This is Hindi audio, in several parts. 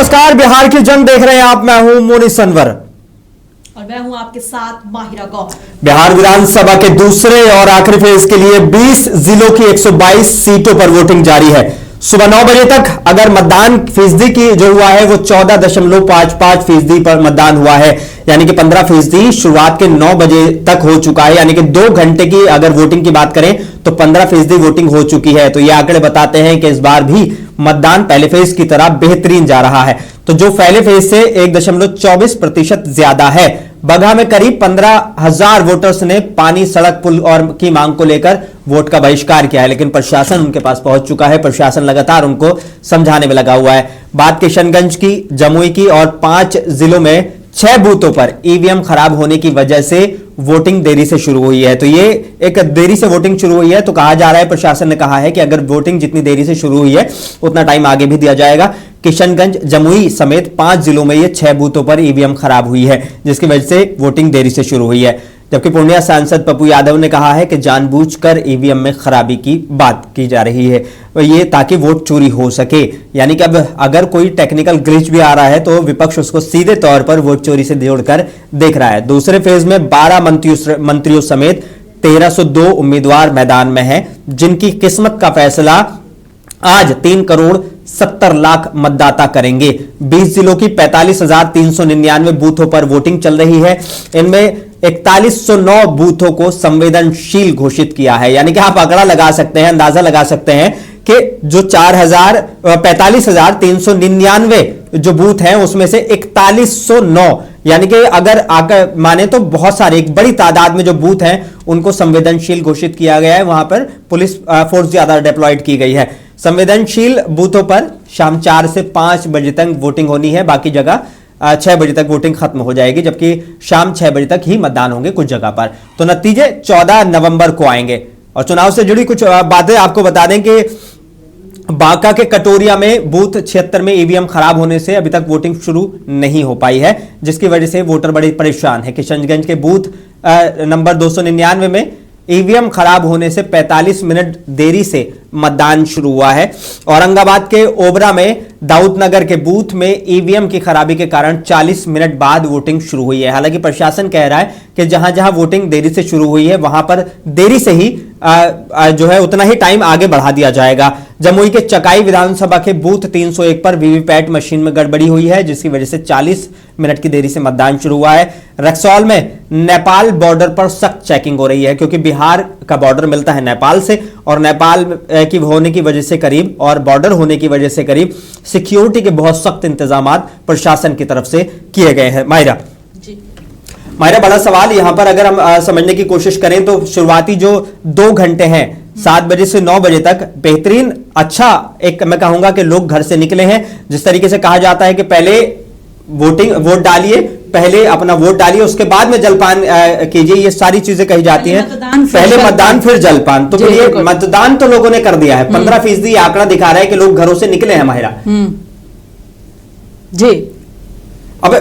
नमस्कार, बिहार की जंग देख रहे हैं आप। मैं हूं मोनिस अनवर और मैं हूं आपके साथ माहिरा गौहर। बिहार विधानसभा के दूसरे और आखिरी फेज के लिए 20 जिलों की 122 सीटों पर वोटिंग जारी है। सुबह 9 बजे तक अगर मतदान फीसदी की जो हुआ है वो 14.55% पर मतदान हुआ है, यानी कि 15% शुरुआत के 9 बजे तक हो चुका है। यानी कि 2 घंटे की अगर वोटिंग की बात करें तो 15% वोटिंग हो चुकी है। तो ये आंकड़े बताते हैं कि इस बार भी मतदान पहले फेज की तरह बेहतरीन जा रहा है। तो जो पहले फेज से 1.24% ज्यादा है। बगहा में करीब 15,000 वोटर्स ने पानी, सड़क, पुल और की मांग को लेकर वोट का बहिष्कार किया है, लेकिन प्रशासन उनके पास पहुंच चुका है। प्रशासन लगातार उनको समझाने में लगा हुआ है। बात किशनगंज की, जमुई की और 5 जिलों में 6 बूथों पर ईवीएम खराब होने की वजह से वोटिंग देरी से शुरू हुई है। तो ये एक देरी से वोटिंग शुरू हुई है, तो कहा जा रहा है, प्रशासन ने कहा है कि अगर वोटिंग जितनी देरी से शुरू हुई है उतना टाइम आगे भी दिया जाएगा। किशनगंज, जमुई समेत 5 जिलों में ये 6 बूथों पर ईवीएम खराब हुई है, जिसकी वजह से वोटिंग देरी से शुरू हुई है। जबकि पूर्णिया सांसद पप्पू यादव ने कहा है कि जानबूझकर ईवीएम में खराबी की बात की जा रही है, ये ताकि वोट चोरी हो सके। यानी कि अब अगर कोई टेक्निकल ग्लिच भी आ रहा है तो विपक्ष उसको सीधे तौर पर वोट चोरी से जोड़कर देख रहा है। दूसरे फेज में 12 मंत्रियों समेत 1302 उम्मीदवार मैदान में हैं, जिनकी किस्मत का फैसला आज 3,70,00,000 मतदाता करेंगे। 20 जिलों की 45,399 बूथों पर वोटिंग चल रही है। इनमें 4109 बूथों को संवेदनशील घोषित किया है। यानी कि आप आंकड़ा लगा सकते हैं, अंदाजा लगा सकते हैं कि जो 45,399 जो बूथ हैं उसमें से 4109, यानी कि अगर आकर माने तो बहुत सारे, एक बड़ी तादाद में जो बूथ हैं उनको संवेदनशील घोषित किया गया है। वहां पर पुलिस फोर्स ज्यादा डिप्लॉयड की गई है। संवेदनशील बूथों पर शाम 4 से 5 बजे तक वोटिंग होनी है। बाकी जगह 6 बजे तक वोटिंग खत्म हो जाएगी, जबकि शाम 6 बजे तक ही मतदान होंगे कुछ जगह पर। तो नतीजे 14 नवंबर को आएंगे। और चुनाव से जुड़ी कुछ बातें आपको बता दें कि बांका के कटोरिया में बूथ 76 में ईवीएम खराब होने से अभी तक वोटिंग शुरू नहीं हो पाई है, जिसकी वजह से वोटर बड़े परेशान है। किशनगंज के बूथ नंबर 299 में ईवीएम खराब होने से 45 मिनट देरी से मतदान शुरू हुआ है। औरंगाबाद के ओबरा में दाऊदनगर के बूथ में ईवीएम की खराबी के कारण 40 मिनट बाद वोटिंग शुरू हुई है। हालांकि प्रशासन कह रहा है कि जहां जहां वोटिंग देरी से शुरू हुई है वहां पर देरी से ही जो है उतना ही टाइम आगे बढ़ा दिया जाएगा। जमुई के चकाई विधानसभा के बूथ 301 पर वीवीपैट मशीन में गड़बड़ी हुई है, जिसकी वजह से 40 मिनट की देरी से मतदान शुरू हुआ है। रक्सौल में नेपाल बॉर्डर पर सख्त चेकिंग हो रही है, क्योंकि बिहार का बॉर्डर मिलता है नेपाल से, और नेपाल की होने की वजह से करीब, और बॉर्डर होने की वजह से करीब सिक्योरिटी के बहुत सख्त इंतजाम प्रशासन की तरफ से किए गए हैं। माहिरा, बड़ा सवाल यहां पर अगर हम समझने की कोशिश करें तो शुरुआती जो 2 घंटे हैं 7 बजे से 9 बजे तक बेहतरीन, अच्छा, एक मैं कहूंगा कि लोग घर से निकले हैं। जिस तरीके से कहा जाता है कि पहले वोट डालिए, पहले अपना वोट डालिए, उसके बाद में जलपान कीजिए, ये सारी चीजें कही जाती हैं। पहले मतदान फिर जलपान। तो फिर ये मतदान तो लोगों ने कर दिया है। 15% आंकड़ा दिखा रहा है कि लोग घरों से निकले हैं। माहिरा जी, अब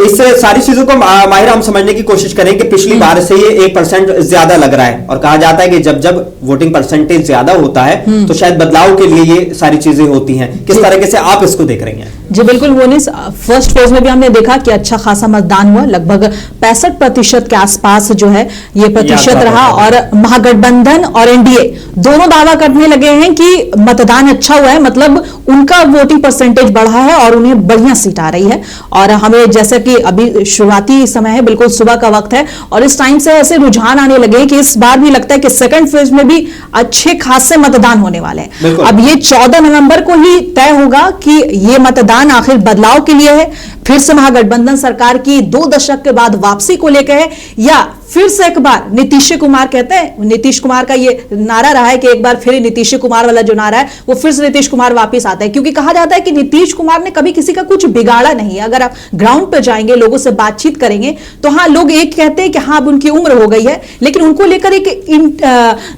इससे सारी चीजों को माहिरा हम समझने की कोशिश करें कि पिछली बार से ये 1% ज्यादा लग रहा है, और कहा जाता है कि जब जब वोटिंग परसेंटेज ज्यादा होता है तो शायद बदलाव के लिए ये सारी चीजें होती हैं। किस तरीके से आप इसको देख रही हैं? जी बिल्कुल मोनिस, फर्स्ट फेज में भी हमने देखा कि अच्छा खासा मतदान हुआ, लगभग 65% के आसपास जो है ये प्रतिशत रहा। और महागठबंधन और एनडीए दोनों दावा करने लगे हैं कि मतदान अच्छा हुआ है, मतलब उनका वोटिंग परसेंटेज बढ़ा है और उन्हें बढ़िया सीट आ रही है। और हमें जैसे कि अभी शुरुआती समय है, बिल्कुल सुबह का वक्त है, और इस टाइम से ऐसे रुझान आने लगे कि इस बार भी लगता है कि सेकंड फेज में भी अच्छे खासे मतदान होने वाले हैं। अब ये 14 नवंबर को ही तय होगा कि ये मतदान आखिर बदलाव के लिए है, फिर से महागठबंधन सरकार की 2 दशक के बाद वापसी को लेकर है, या फिर से एक बार नीतीश कुमार, कहते हैं नीतीश कुमार का ये नारा रहा है कि एक बार फिर नीतीश कुमार वाला जो नारा है वो फिर से नीतीश कुमार वापस आता है। क्योंकि कहा जाता है कि नीतीश कुमार ने कभी किसी का कुछ बिगाड़ा नहीं है। अगर आप ग्राउंड पर जाएंगे, लोगों से बातचीत करेंगे, तो हाँ, लोग एक कहते हैं कि हाँ अब उनकी उम्र हो गई है, लेकिन उनको लेकर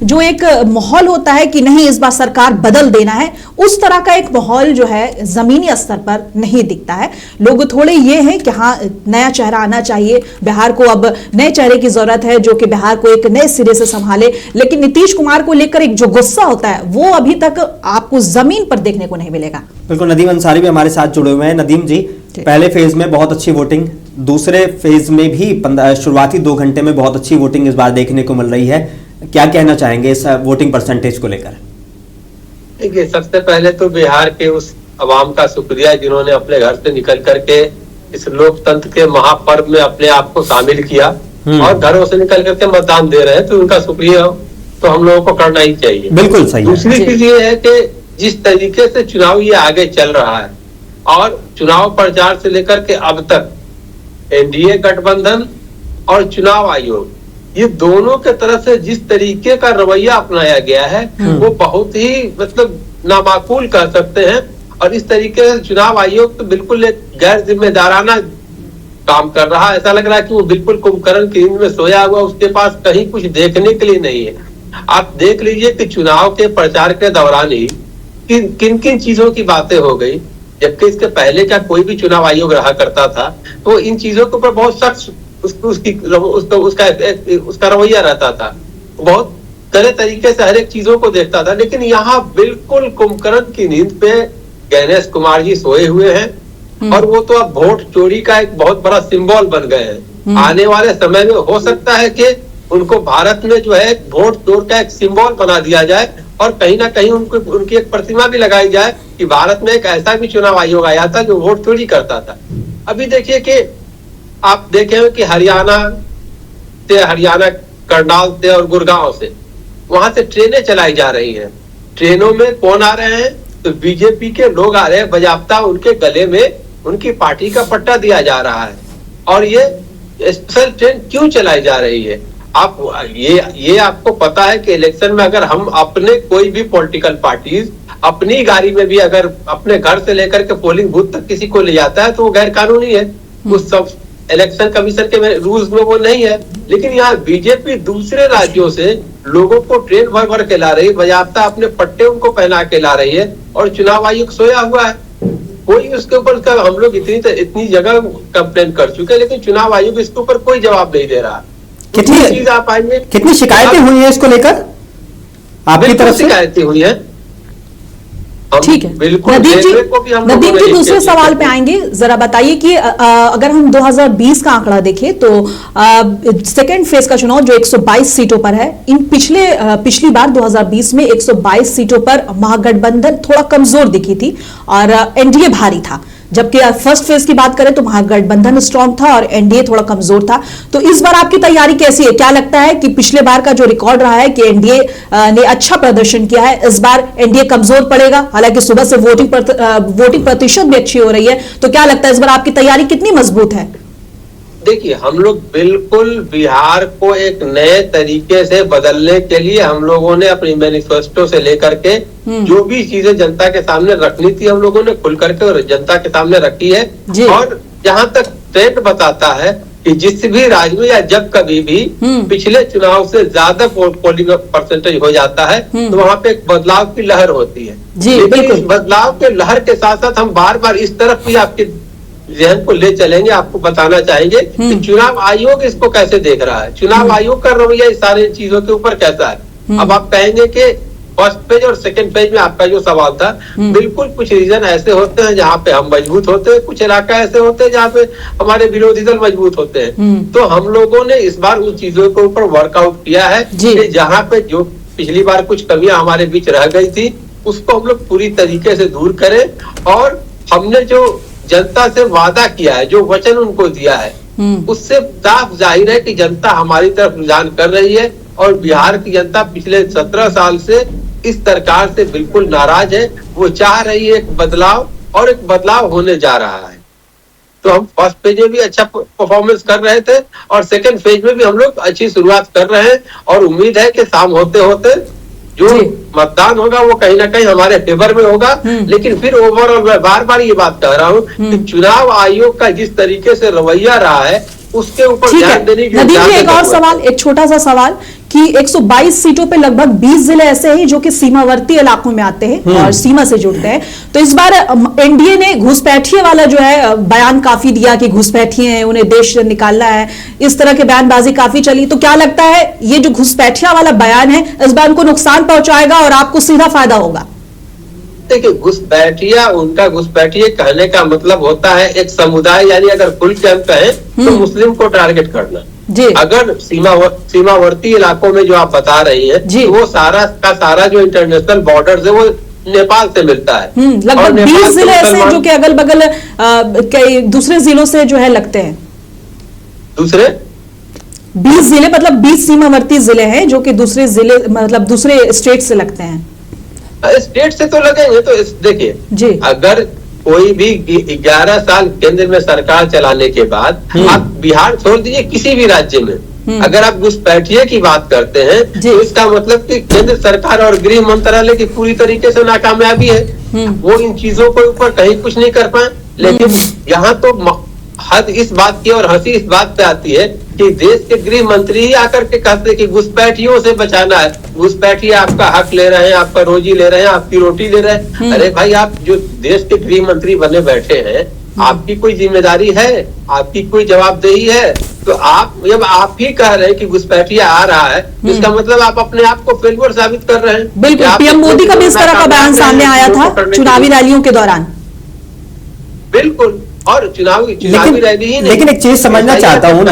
जो एक माहौल होता है कि नहीं इस बार सरकार बदल देना है, उस तरह का एक माहौल जो है जमीनी स्तर पर नहीं दिखता है। लोग थोड़े ये है कि हाँ नया चेहरा आना चाहिए, बिहार को अब नए चेहरे की जरूरत है जो कि बिहार को एक नए सिरे से संभाले, लेकिन नीतीश कुमार को लेकर एक जो गुस्सा होता है वो अभी तक आपको जमीन पर देखने को नहीं मिलेगा। बिल्कुल, नदीम अंसारी भी हमारे साथ जुड़े हुए हैं। नदीम जी, पहले फेज में बहुत अच्छी वोटिंग, दूसरे फेज में भी शुरुआती 2 घंटे में बहुत अच्छी वोटिंग इस बार देखने को मिल रही है, क्या कहना चाहेंगे इस वोटिंग परसेंटेज को लेकर? देखिए, सबसे पहले तो बिहार के उस अवाम का शुक्रिया जिन्होंने अपने घर से निकल करके इस लोकतंत्र के महापर्व में अपने आप को शामिल किया और घरों से निकल करके मतदान दे रहे हैं, तो उनका शुक्रिया तो हम लोगों को करना ही चाहिए। बिल्कुल सही। दूसरी चीज ये है कि जिस तरीके से चुनाव ये आगे चल रहा है और चुनाव प्रचार से लेकर के अब तक एनडीए गठबंधन और चुनाव आयोग, ये दोनों के तरफ से जिस तरीके का रवैया अपनाया गया है वो बहुत ही मतलब नामाकूल कह सकते हैं। और इस तरीके से चुनाव आयोग तो बिल्कुल एक गैर जिम्मेदाराना काम कर रहा है। ऐसा लग रहा है कि वो बिल्कुल कुंभकर्ण की नींद में सोया हुआ, उसके पास कहीं कुछ देखने के लिए नहीं है। आप देख लीजिए कि चुनाव के प्रचार के दौरान ही किन किन चीजों की बातें हो गई, जबकि इसके पहले का कोई भी चुनाव आयोग रहा करता था तो इन चीजों के ऊपर बहुत सख्त उसका रवैया रहता था, बहुत कड़े तरीके से हर एक चीजों को देखता था। लेकिन यहाँ बिल्कुल कुंभकर्ण की नींद पे गणेश कुमार जी सोए हुए हैं और वो तो अब वोट चोरी का एक बहुत बड़ा सिंबल बन गए हैं। आने वाले समय में हो सकता है कि उनको भारत में जो है वोट चोर का एक सिंबल बना दिया जाए और कहीं ना कहीं उनकी एक प्रतिमा भी लगाई जाए कि भारत में एक ऐसा भी चुनाव आयोग आया था जो वोट चोरी करता था। अभी देखिए कि आप देखें कि हरियाणा करनाल से और गुड़गांव से वहां से ट्रेनें चलाई जा रही हैं। ट्रेनों में कौन आ रहे हैं? तो बीजेपी के लोग आ रहे हैं, बजाबता उनके गले में उनकी पार्टी का पट्टा दिया जा रहा है। और ये स्पेशल ट्रेन क्यों चलाई जा रही है? आप ये आपको पता है कि इलेक्शन में अगर हम अपने कोई भी पॉलिटिकल पार्टीज अपनी गाड़ी में भी अगर अपने घर से लेकर के पोलिंग बूथ तक किसी को ले जाता है तो वो गैर कानूनी है। उस सब इलेक्शन कमीशन के रूल्स में वो नहीं है। लेकिन यहाँ बीजेपी दूसरे राज्यों से लोगों को ट्रेन भर भर के ला रही है, बजाबता अपने पट्टे उनको पहना के ला रही है और चुनाव आयोग सोया हुआ है। कोई उसके ऊपर हम लोग इतनी जगह कंप्लेन कर चुके हैं, लेकिन चुनाव आयोग इसके ऊपर कोई जवाब नहीं दे रहा। कितनी चीज आप आएंगे, कितनी शिकायतें हुई है इसको लेकर आपकी तरफ से? शिकायतें हुई है। ठीक है, नदीम जी दूसरे सवाल पे आएंगे। जरा बताइए कि अगर हम 2020 का आंकड़ा देखें तो सेकेंड फेज का चुनाव जो 122 सीटों पर है, इन पिछली बार 2020 में 122 सीटों पर महागठबंधन थोड़ा कमजोर दिखी थी और एनडीए भारी था। जबकि फर्स्ट फेज की बात करें तो महागठबंधन स्ट्रांग था और एनडीए थोड़ा कमजोर था। तो इस बार आपकी तैयारी कैसी है? क्या लगता है कि पिछले बार का जो रिकॉर्ड रहा है कि एनडीए ने अच्छा प्रदर्शन किया है, इस बार एनडीए कमजोर पड़ेगा? हालांकि सुबह से वोटिंग प्रतिशत भी अच्छी हो रही है, तो क्या लगता है इस बार आपकी तैयारी कितनी मजबूत है? देखिए, हम लोग बिल्कुल बिहार को एक नए तरीके से बदलने के लिए हम लोगों ने अपनी मैनिफेस्टो से लेकर के जो भी चीजें जनता के सामने रखनी थी हम लोगों ने खुल करके और जनता के सामने रखी है। और जहां तक ट्रेंड बताता है कि जिस भी राज्य में या जब कभी भी पिछले चुनाव से ज्यादा पोलिंग परसेंटेज हो जाता है तो वहां पे एक बदलाव की लहर होती है। लेकिन इस बदलाव के लहर के साथ साथ हम बार बार इस तरफ भी आपके जहन को ले चलेंगे, आपको बताना चाहेंगे कि चुनाव आयोग इसको कैसे देख रहा है, चुनाव आयोग का रवैया इस सारी चीजों के ऊपर कैसा है। अब आप कहेंगे कि फर्स्ट पेज और सेकंड पेज में आपका जो सवाल था, बिल्कुल कुछ रीजन ऐसे होते हैं जहाँ पे हम मजबूत होते हैं, कुछ इलाका ऐसे होते हैं जहाँ पे हमारे विरोधी दल मजबूत होते हैं। तो हम लोगों ने इस बार उन चीजों के ऊपर वर्कआउट किया है कि जहाँ पे जो पिछली बार कुछ कमियां हमारे बीच रह गई थी उसको हम लोग पूरी तरीके से दूर करें। और हमने जो जनता से वादा किया है, जो वचन उनको दिया है, उससे साफ जाहिर है कि जनता हमारी तरफ रुझान कर रही है। और बिहार की जनता पिछले 17 साल से इस सरकार से बिल्कुल नाराज है। वो चाह रही है एक बदलाव और एक बदलाव होने जा रहा है। तो हम फर्स्ट फेज में भी अच्छा परफॉर्मेंस कर रहे थे और सेकंड फेज में भी हम लोग अच्छी शुरुआत कर रहे हैं और उम्मीद है कि शाम होते होते जो मतदान होगा वो कहीं ना कहीं हमारे फेवर में होगा। लेकिन फिर ओवरऑल मैं बार बार ये बात कह रहा हूँ कि चुनाव आयोग का जिस तरीके से रवैया रहा है उसके ऊपर ध्यान देने की। नदीम जी एक और सवाल, एक छोटा सा सवाल कि 122 सीटों पे लगभग 20 जिले ऐसे हैं जो कि सीमावर्ती इलाकों में आते हैं और सीमा से जुड़ते हैं। तो इस बार एनडीए ने घुसपैठिए वाला जो है बयान काफी दिया कि घुसपैठिए हैं, उन्हें देश से निकालना है, इस तरह के बयानबाजी काफी चली। तो क्या लगता है ये जो घुसपैठिया वाला बयान है इस बार उनको नुकसान पहुंचाएगा और आपको सीधा फायदा होगा? देखिए, घुसपैठिया, उनका घुसपैठिए कहने का मतलब होता है एक समुदाय, यानी अगर फुल कैंप कहें तो मुस्लिम को टारगेट करना जी। अगर सीमावर्ती इलाकों में जो आप बता रही हैं, तो वो सारा का सारा जो इंटरनेशनल बॉर्डर है वो नेपाल से मिलता है। लगभग 20 जिले ऐसे हैं जो कि अगल बगल कई दूसरे जिलों से जो है लगते हैं। दूसरे 20 जिले मतलब 20 सीमावर्ती जिले हैं जो कि दूसरे जिले मतलब दूसरे स्टेट से लगते हैं। स्टेट से तो लगेंगे। तो देखिए, अगर कोई भी 11 साल केंद्र में सरकार चलाने के बाद आप बिहार छोड़ दीजिए, किसी भी राज्य में अगर आप घुसपैठिए की बात करते हैं तो इसका मतलब कि केंद्र सरकार और गृह मंत्रालय की पूरी तरीके से नाकामयाबी है। वो इन चीजों के ऊपर कहीं कुछ नहीं कर पाए। लेकिन यहाँ तो हद इस बात की और हंसी इस बात पे आती है कि देश के गृह मंत्री ही आकर के कहते हैं कि घुसपैठियों से बचाना है। घुसपैठिए आपका हक ले रहे हैं, आपका रोजी ले रहे हैं, आपकी रोटी ले रहे हैं। अरे भाई, आप जो देश के गृह मंत्री बने बैठे हैं, आपकी कोई जिम्मेदारी है, आपकी कोई जवाबदेही है? तो आप जब आप ही कह रहे हैं कि घुसपैठिया आ रहा है, इसका मतलब आप अपने आप को फेल्योर साबित कर रहे हैं। बिल्कुल, पीएम मोदी का भी इस तरह का बयान सामने आया था चुनावी रैलियों के दौरान। बिल्कुल, और चुनावी रैली ही नहीं। लेकिन एक चीज समझना चाहता हूँ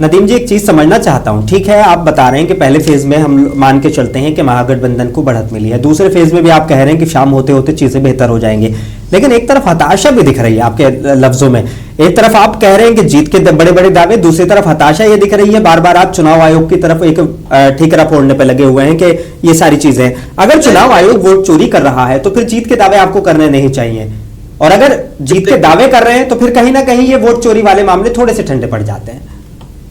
नदीम जी, एक चीज समझना चाहता हूं। ठीक है, आप बता रहे हैं कि पहले फेज में हम मान के चलते हैं कि महागठबंधन को बढ़त मिली है, दूसरे फेज में भी आप कह रहे हैं कि शाम होते होते चीजें बेहतर हो जाएंगी, लेकिन एक तरफ हताशा भी दिख रही है आपके लफ्जों में। एक तरफ आप कह रहे हैं कि जीत के बड़े बड़े दावे, दूसरी तरफ हताशा ये दिख रही है। बार बार आप चुनाव आयोग की तरफ एक ठीकरा फोड़ने पर लगे हुए हैं कि ये सारी चीजें, अगर चुनाव आयोग वोट चोरी कर रहा है तो फिर जीत के दावे आपको करने नहीं चाहिए, और अगर जीत के दावे कर रहे हैं तो फिर कहीं ना कहीं ये वोट चोरी वाले मामले थोड़े से ठंडे पड़ जाते हैं।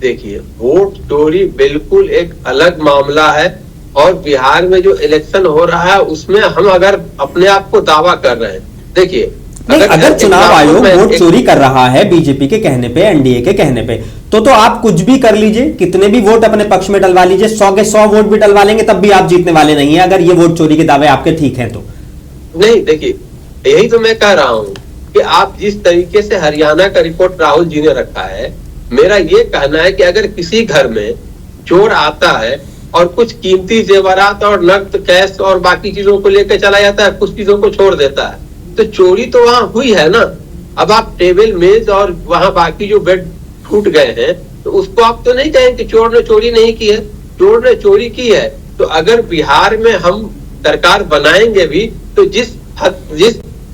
देखिए, वोट चोरी बिल्कुल एक अलग मामला है, और बिहार में जो इलेक्शन हो रहा है उसमें हम अगर अपने आप को दावा कर रहे हैं, देखिए अगर चुनाव आयोग वोट चोरी कर रहा है बीजेपी के कहने पे, एनडीए के कहने पे, तो आप कुछ भी कर लीजिए, कितने भी वोट अपने पक्ष में डलवा लीजिए, 100 के 100 वोट भी डलवा लेंगे, तब भी आप जीतने वाले नहीं है अगर ये वोट चोरी के दावे आपके ठीक हैं तो। नहीं, देखिए, यही तो मैं कह रहा हूं कि आप जिस तरीके से हरियाणा का रिपोर्ट राहुल जी ने रखा है, मेरा ये कहना है कि अगर किसी घर में चोर आता है और कुछ कीमती जेवरात और नकद कैश और बाकी चीजों को लेकर चला जाता है, कुछ चीजों को छोड़ देता है, तो चोरी तो वहां हुई है ना। अब आप टेबल मेज और वहां बाकी जो बेड टूट गए हैं, तो उसको आप तो नहीं कहेंगे कि चोर ने चोरी नहीं की है, चोर ने चोरी की है। तो अगर बिहार में हम सरकार बनाएंगे भी तो जिस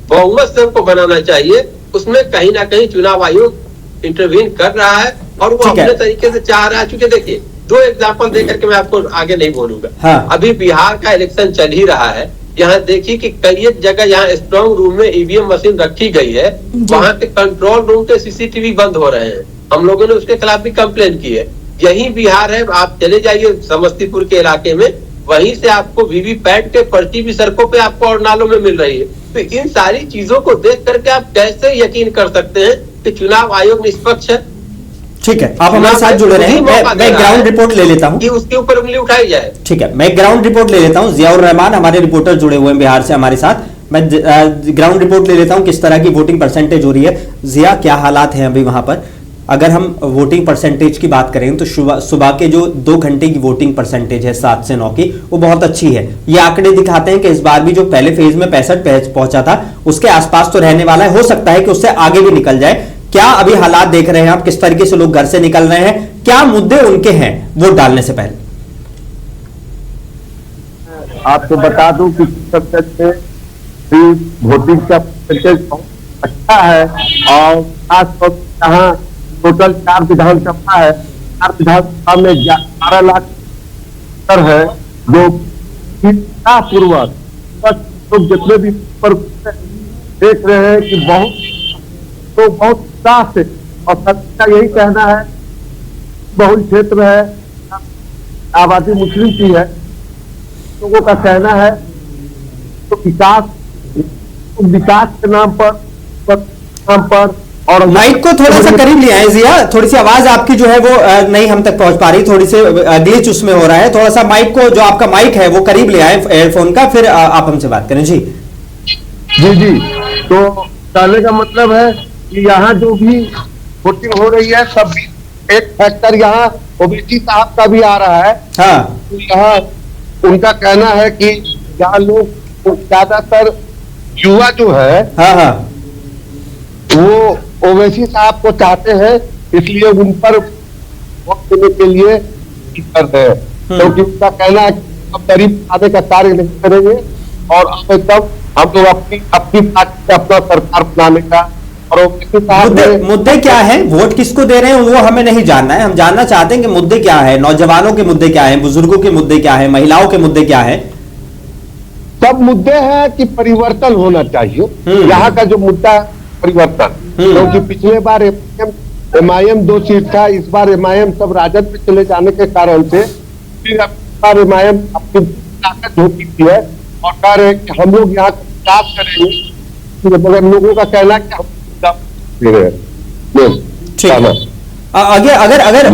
बहुमत से हमको बनाना चाहिए, उसमें कहीं ना कहीं चुनाव आयोग इंटरवीन कर रहा है और वो अपने तरीके से चाह रहा है। चूंकि देखिए, 2 एग्जाम्पल देकर के मैं आपको आगे नहीं बोलूंगा। हाँ। अभी बिहार का इलेक्शन चल ही रहा है, यहाँ देखिए कि कई एक जगह यहाँ स्ट्रॉन्ग रूम में ईवीएम मशीन रखी गई है, वहाँ के कंट्रोल रूम के सीसीटीवी बंद हो रहे हैं। हम लोगों ने उसके खिलाफ भी कंप्लेन की है। यही बिहार है, आप चले जाइए समस्तीपुर के इलाके में, वहीं से आपको वीवीपैट के पर्ची भी सड़कों पे आपको और नालों में मिल रही है। तो इन सारी चीजों को देख करके आप कैसे यकीन कर सकते हैं कि चुनाव आयोग निष्पक्ष है? ठीक है, आप हमारे साथ जुड़े रहे हैं। मैं ग्राउंड रिपोर्ट ले लेता हूं कि उसके ऊपर उंगली उठाई जाए। ठीक है, मैं ग्राउंड रिपोर्ट ले लेता हूं। जियाउर रहमान हमारे रिपोर्टर जुड़े हुए हैं बिहार से हमारे साथ। मैं ग्राउंड रिपोर्ट ले लेता हूं किस तरह की वोटिंग परसेंटेज हो रही है। जिया, क्या हालात हैं अभी वहां पर? अगर हम वोटिंग परसेंटेज की बात करें तो सुबह के जो 2 घंटे की वोटिंग परसेंटेज है 7 से 9 की, वो बहुत अच्छी है। ये आंकड़े दिखाते हैं कि इस बार भी जो पहले फेज में 65 पहुंचा था उसके आसपास तो रहने वाला है, हो सकता है कि उससे आगे भी निकल जाए। क्या अभी हालात देख रहे हैं आप, किस तरीके से लोग घर से निकल रहे हैं, क्या मुद्दे उनके हैं वोट डालने से पहले? आपको बता दूं कि वोटिंग का परसेंटेज अच्छा है, और खासतौर यहाँ टोटल 4 विधानसभा है, 4 विधानसभा में 12 लाख है, जो पूर्वक लोग जितने भी पर देख रहे हैं कि बहुत उत्साह से, और सबका यही कहना है, बहुल क्षेत्र है, आबादी मुस्लिम की है, लोगों का कहना है तो विकास के नाम पर और माइक को थोड़ा सा करीब ले आए जिया, थोड़ी सी आवाज आपकी जो है वो नहीं हम तक पहुंच पा रही, थोड़ी सी ग्लिच उसमें हो रहा है। थोड़ा सा माइक को, जो आपका माइक है वो करीब ले आए एयरफोन का, फिर आप हमसे बात करें। जी जी तो कहने का मतलब है कि यहाँ जो भी वोटिंग हो रही है सब एक फैक्टर यहाँ ओबीसी साहब का भी आ रहा है। हाँ, तो यहाँ उनका कहना है कि यहाँ लोग ज्यादातर युवा जो है हाँ, हाँ, वो ओवैसी साहब को चाहते हैं, इसलिए उन पर वोट देने के लिए करते हैं, क्योंकि उनका कहना है कि अब गरीब आने का कार्य नहीं करेंगे और अब एकदम हम लोग अपनी पार्टी से अपना सरकार बनाने का। और ओवैसी साहब मुद्दे क्या है, वोट किसको दे रहे हैं वो हमें नहीं जानना है, हम जानना चाहते हैं कि मुद्दे क्या है, नौजवानों के मुद्दे क्या है, बुजुर्गों के मुद्दे क्या है, महिलाओं के मुद्दे क्या है। सब मुद्दे हैं कि परिवर्तन होना चाहिए। यहाँ का जो मुद्दा है परिवर्तन, क्योंकि पिछले बार एमआईएम 2 सीट था, इस बार एमआईएम सब राजद पे चले जाने के कारण से फिर बार एमआईएम अपनी ताकत हो चुकी है और कह रहे हैं कि हम लोग यहाँ विकास करेंगे, मगर लोगों का कहना है कि हम दे रहे हैं। ठीक, अगर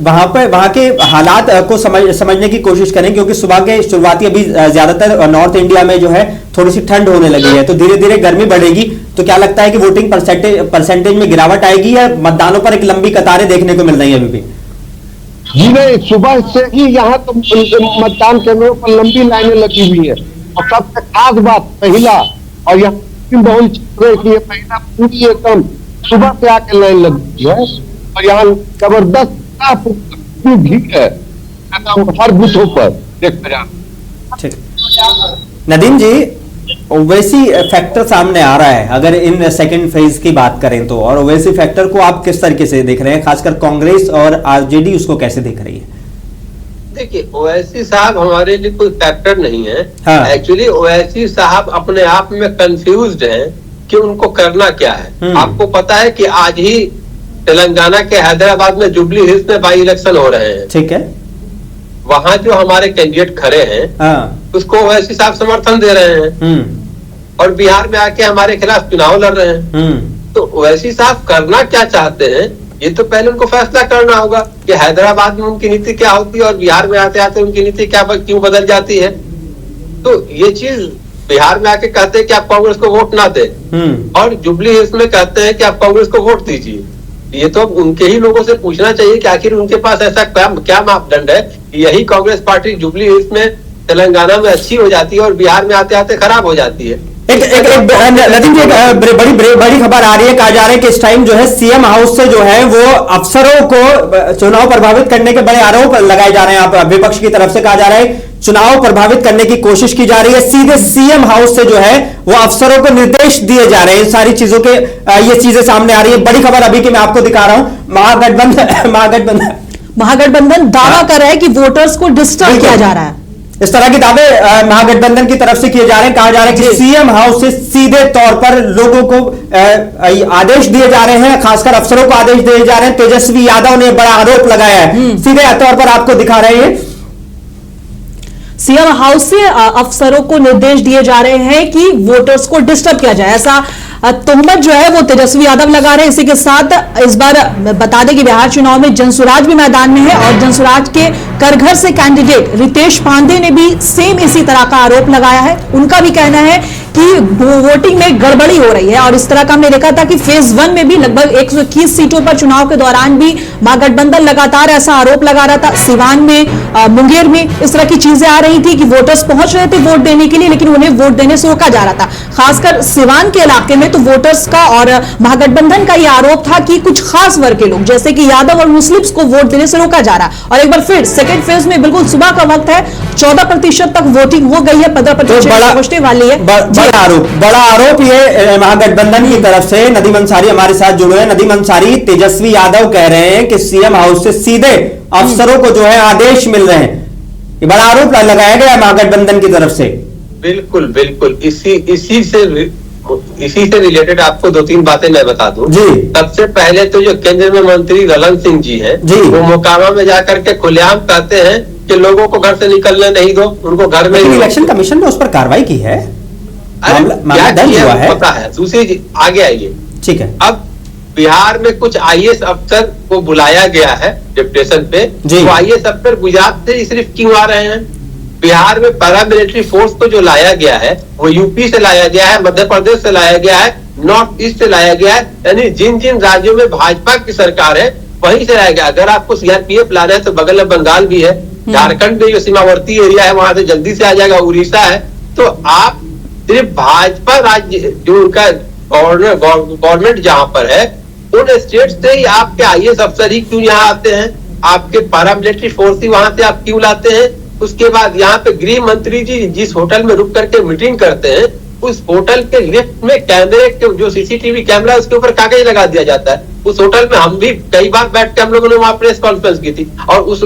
वहां के हालात को समझने की कोशिश करें, क्योंकि सुबह के शुरुआती अभी ज्यादातर नॉर्थ इंडिया में जो है थोड़ी सी ठंड होने लगी है, तो धीरे धीरे गर्मी बढ़ेगी, तो क्या लगता है कि वोटिंग परसेंटेज में गिरावट आएगी या मतदानों पर एक लंबी कतारें देखने को मिल रही है अभी भी? जी नहीं, सुबह से ही यहाँ तो मतदान केंद्रों पर लंबी लाइनें लगी हुई है और सबसे खास बात महिला, और यहाँ बहुत महिला पूरी एकदम सुबह से आके लाइन लगी है और यहाँ जबरदस्त भीड़ है हर बूथों पर देखा जाए। ठीक, नदीम जी, ओवैसी फैक्टर सामने आ रहा है अगर इन सेकंड फेज की बात करें तो, और ओवैसी फैक्टर को आप किस तरीके से देख रहे हैं, खासकर कांग्रेस और आरजेडी उसको कैसे देख रही है? देखिए, ओवैसी साहब हमारे लिए कोई फैक्टर नहीं है। हाँ। एक्चुअली ओवैसी साहब अपने आप में कंफ्यूज्ड हैं कि उनको करना क्या है। आपको पता है कि आज ही तेलंगाना के हैदराबाद में जुबली हिल्स में बाई इलेक्शन हो रहे हैं। ठीक है, वहां जो हमारे कैंडिडेट खड़े हैं उसको ओवैसी साहब समर्थन दे रहे हैं और बिहार में आके हमारे खिलाफ चुनाव लड़ रहे हैं। तो ओवैसी साहब करना क्या चाहते हैं, ये तो पहले उनको फैसला करना होगा कि हैदराबाद में उनकी नीति क्या होती है और बिहार में आते आते उनकी नीति क्यों बदल जाती है। तो ये चीज बिहार में आके कहते हैं कि आप कांग्रेस को वोट ना दे और जुबली हिल्स में कहते हैं कि आप कांग्रेस को वोट दीजिए। ये तो उनके ही लोगों से पूछना चाहिए कि आखिर उनके पास ऐसा क्या मापदंड है कि यही कांग्रेस पार्टी जुबली हिल्स में तेलंगाना में अच्छी हो जाती है और बिहार में आते आते खराब हो जाती है। नदीम जी, बड़ी खबर आ रही है, कहा जा रहा है कि इस टाइम जो है सीएम हाउस से जो है वो अफसरों को चुनाव प्रभावित करने के बड़े आरोप लगाए जा रहे हैं। आप विपक्ष की तरफ से कहा जा रहा है चुनाव प्रभावित करने की कोशिश की जा रही है, सीधे सीएम हाउस से जो है वो अफसरों को निर्देश दिए जा रहे हैं। सारी चीजों के ये चीजें सामने आ रही है। बड़ी खबर अभी की मैं आपको दिखा रहा हूं, महागठबंधन दावा कर रहा है कि वोटर्स को डिस्टर्ब किया जा रहा है। इस तरह के दावे महागठबंधन की तरफ से किए जा रहे हैं। कहा जा रहा है कि सीएम हाउस से सीधे तौर पर लोगों को आदेश दिए जा रहे हैं, खासकर अफसरों को आदेश दिए जा रहे हैं। तेजस्वी यादव ने बड़ा आरोप लगाया है, सीधे तौर पर आपको दिखा रहे हैं। सीएम हाउस से अफसरों को निर्देश दिए जा रहे हैं कि वोटर्स को डिस्टर्ब किया जाए, ऐसा तोहमत जो है वो तेजस्वी यादव लगा रहे हैं। इसी के साथ इस बार बता दें कि बिहार चुनाव में जनसुराज भी मैदान में है और जनसुराज के करघर से कैंडिडेट रितेश पांडे ने भी सेम इसी तरह का आरोप लगाया है। उनका भी कहना है कि वोटिंग में गड़बड़ी हो रही है और इस तरह का हमने देखा था कि फेज 1 में भी लगभग 121 सीटों पर चुनाव के दौरान भी महागठबंधन लगातार ऐसा आरोप लगा रहा था। सिवान में, मुंगेर में इस तरह की चीजें आ रही थी कि वोटर्स पहुंच रहे थे वोट देने के लिए, लेकिन उन्हें वोट देने से रोका जा रहा था। खासकर सिवान के इलाके में तो वोटर्स का और महागठबंधन का यह आरोप था कि कुछ खास वर्ग के लोग जैसे कि यादव और मुस्लिम्स को वोट देने से रोका जा रहा है। और एक बार फिर सेकेंड फेज में बिल्कुल सुबह का वक्त है, 14% तक वोटिंग हो गई है, 15% पहुंचने वाली है। बड़ा आरोप ये महागठबंधन की तरफ से। नदीम अंसारी हमारे साथ जुड़े हैं। नदीम अंसारी, तेजस्वी यादव कह रहे हैं कि सीएम हाउस से सीधे अफसरों को जो है आदेश मिल रहे हैं, ये बड़ा आरोप लगाया गया महागठबंधन की तरफ से। बिल्कुल बिल्कुल, इसी से रिलेटेड आपको 2-3 बातें मैं बता दूं जी। सबसे पहले तो जो केंद्र में मंत्री ललन सिंह जी हैं जी, वो मोकामा में जाकर के खुलेआम कहते हैं कि लोगों को घर से निकलने नहीं दो, उनको घर में ही। इलेक्शन कमीशन ने उस पर कार्रवाई की है, मामला दर्ज हुआ है, पता है। दूसरी आगे आइए, ठीक है। अब बिहार में कुछ आईएएस अफसर को बुलाया गया है डिप्टेशन पे, तो आईएएस अफसर गुजरात से सिर्फ क्यों आ रहे हैं? बिहार में पैरामिलिट्री फोर्स को जो लाया गया है वो यूपी से लाया गया है, मध्य प्रदेश से लाया गया है, नॉर्थ ईस्ट से लाया गया है, यानी जिन जिन राज्यों में भाजपा की सरकार है वहीं से लाया गया। अगर आपको सीआरपीएफ लाना है तो बगल में बंगाल भी है, झारखंड में जो सीमावर्ती एरिया है वहां से जल्दी से आ जाएगा, उड़ीसा है। तो आप सिर्फ भाजपा राज्य जो उनका गवर्नमेंट जहां पर है उन स्टेट से ही आपके आईएएस अफसर ही क्यों यहाँ आते हैं? आपके पैरामिलिट्री फोर्स ही वहां से आप क्यों लाते हैं? उसके बाद यहाँ पे गृह मंत्री जी जिस होटल में रुक करके मीटिंग करते हैं उस होटल के लिफ्ट में कैमरे के जो सीसीटीवी कैमरा उसके ऊपर कागज लगा दिया जाता है। उस होटल में हम भी कई बार बैठ के हम लोगों ने वहां प्रेस कॉन्फ्रेंस की थी, और उस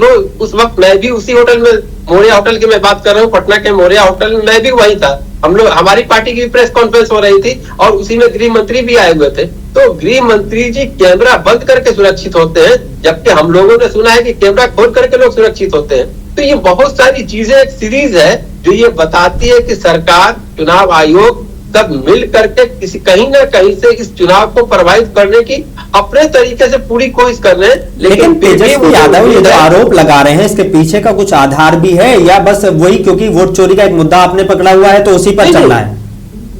वक्त मैं भी उसी होटल में, मोरिया होटल की मैं बात कर रहा हूँ, पटना के मोरिया होटल में मैं भी वही था। हम लोग, हमारी पार्टी की भी प्रेस कॉन्फ्रेंस हो रही थी और उसी में गृह मंत्री भी आए हुए थे। तो गृह मंत्री जी कैमरा बंद करके सुरक्षित होते हैं, जबकि हम लोगों ने सुना है कि कैमरा खोल करके लोग सुरक्षित होते हैं। तो ये बहुत सारी चीजें, एक सीरीज है जो ये बताती है कि सरकार, चुनाव आयोग सब मिल करके किसी कहीं ना कहीं से इस चुनाव को प्रभावित करने की अपने तरीके से पूरी कोशिश कर रहे हैं। लेकिन तेजस्वी यादव ये जो आरोप लगा रहे हैं इसके पीछे का कुछ आधार भी है या बस वही क्योंकि वोट चोरी का एक मुद्दा आपने पकड़ा हुआ है तो उसी पर चलना है?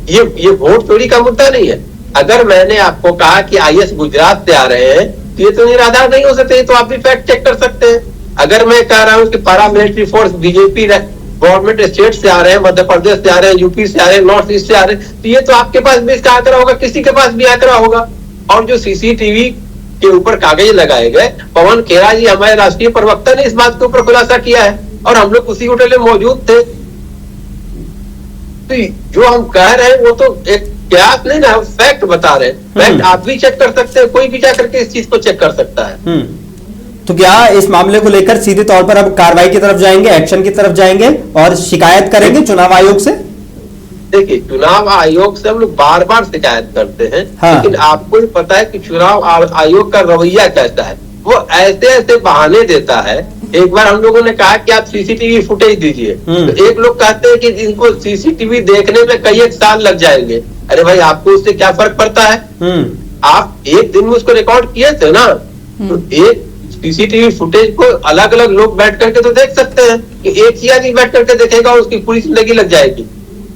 ये वोट चोरी का मुद्दा नहीं है। अगर मैंने आपको कहा कि आईएएस गुजरात से आ रहे हैं तो ये तो निराधार नहीं हो सकते, तो आप भी फैक्ट चेक कर सकते हैं। अगर मैं कह रहा हूं कि paramilitary force BJP government state से आ रहे हैं, मध्य प्रदेश से आ रहे हैं, यूपी से आ रहे हैं, नॉर्थ ईस्ट से आ रहे हैं, तो ये तो आपके पास भी इसका आंकड़ा होगा, किसी के पास भी आंकड़ा होगा। और जो सीसीटीवी के ऊपर कागज लगाए गए, पवन खेरा जी हमारे राष्ट्रीय प्रवक्ता ने इस बात के ऊपर खुलासा किया है और हम लोग उसी होटल में मौजूद थे। तो जो हम कह रहे हैं वो तो एक क्यास नहीं ना, फैक्ट बता रहे हैं। फैक्ट आप भी चेक कर सकते हैं, कोई भी जा करके इस चीज को चेक कर सकता है। तो क्या इस मामले को लेकर सीधे तौर पर अब कार्रवाई की तरफ जाएंगे, एक्शन की तरफ जाएंगे और शिकायत करेंगे चुनाव आयोग से? देखिए, चुनाव आयोग से हम लोग बार बार शिकायत करते हैं, लेकिन आपको पता है कि चुनाव आयोग का रवैया कैसा है। वो ऐसे ऐसे बहाने देता है। एक बार हम लोगों ने कहा कि आप सीसीटीवी फुटेज दीजिए, तो एक लोग कहते हैं कि इनको सीसीटीवी देखने में कई एक साल लग जाएंगे। अरे भाई, आपको उससे क्या फर्क पड़ता है? आप एक दिन में उसको रिकॉर्ड किए थे ना, तो एक सीसीटीवी फुटेज को अलग अलग लोग बैठ करके तो देख सकते हैं कि एक ही आदमी बैठ करके देखेगा और उसकी पूरी जिंदगी लग जाएगी।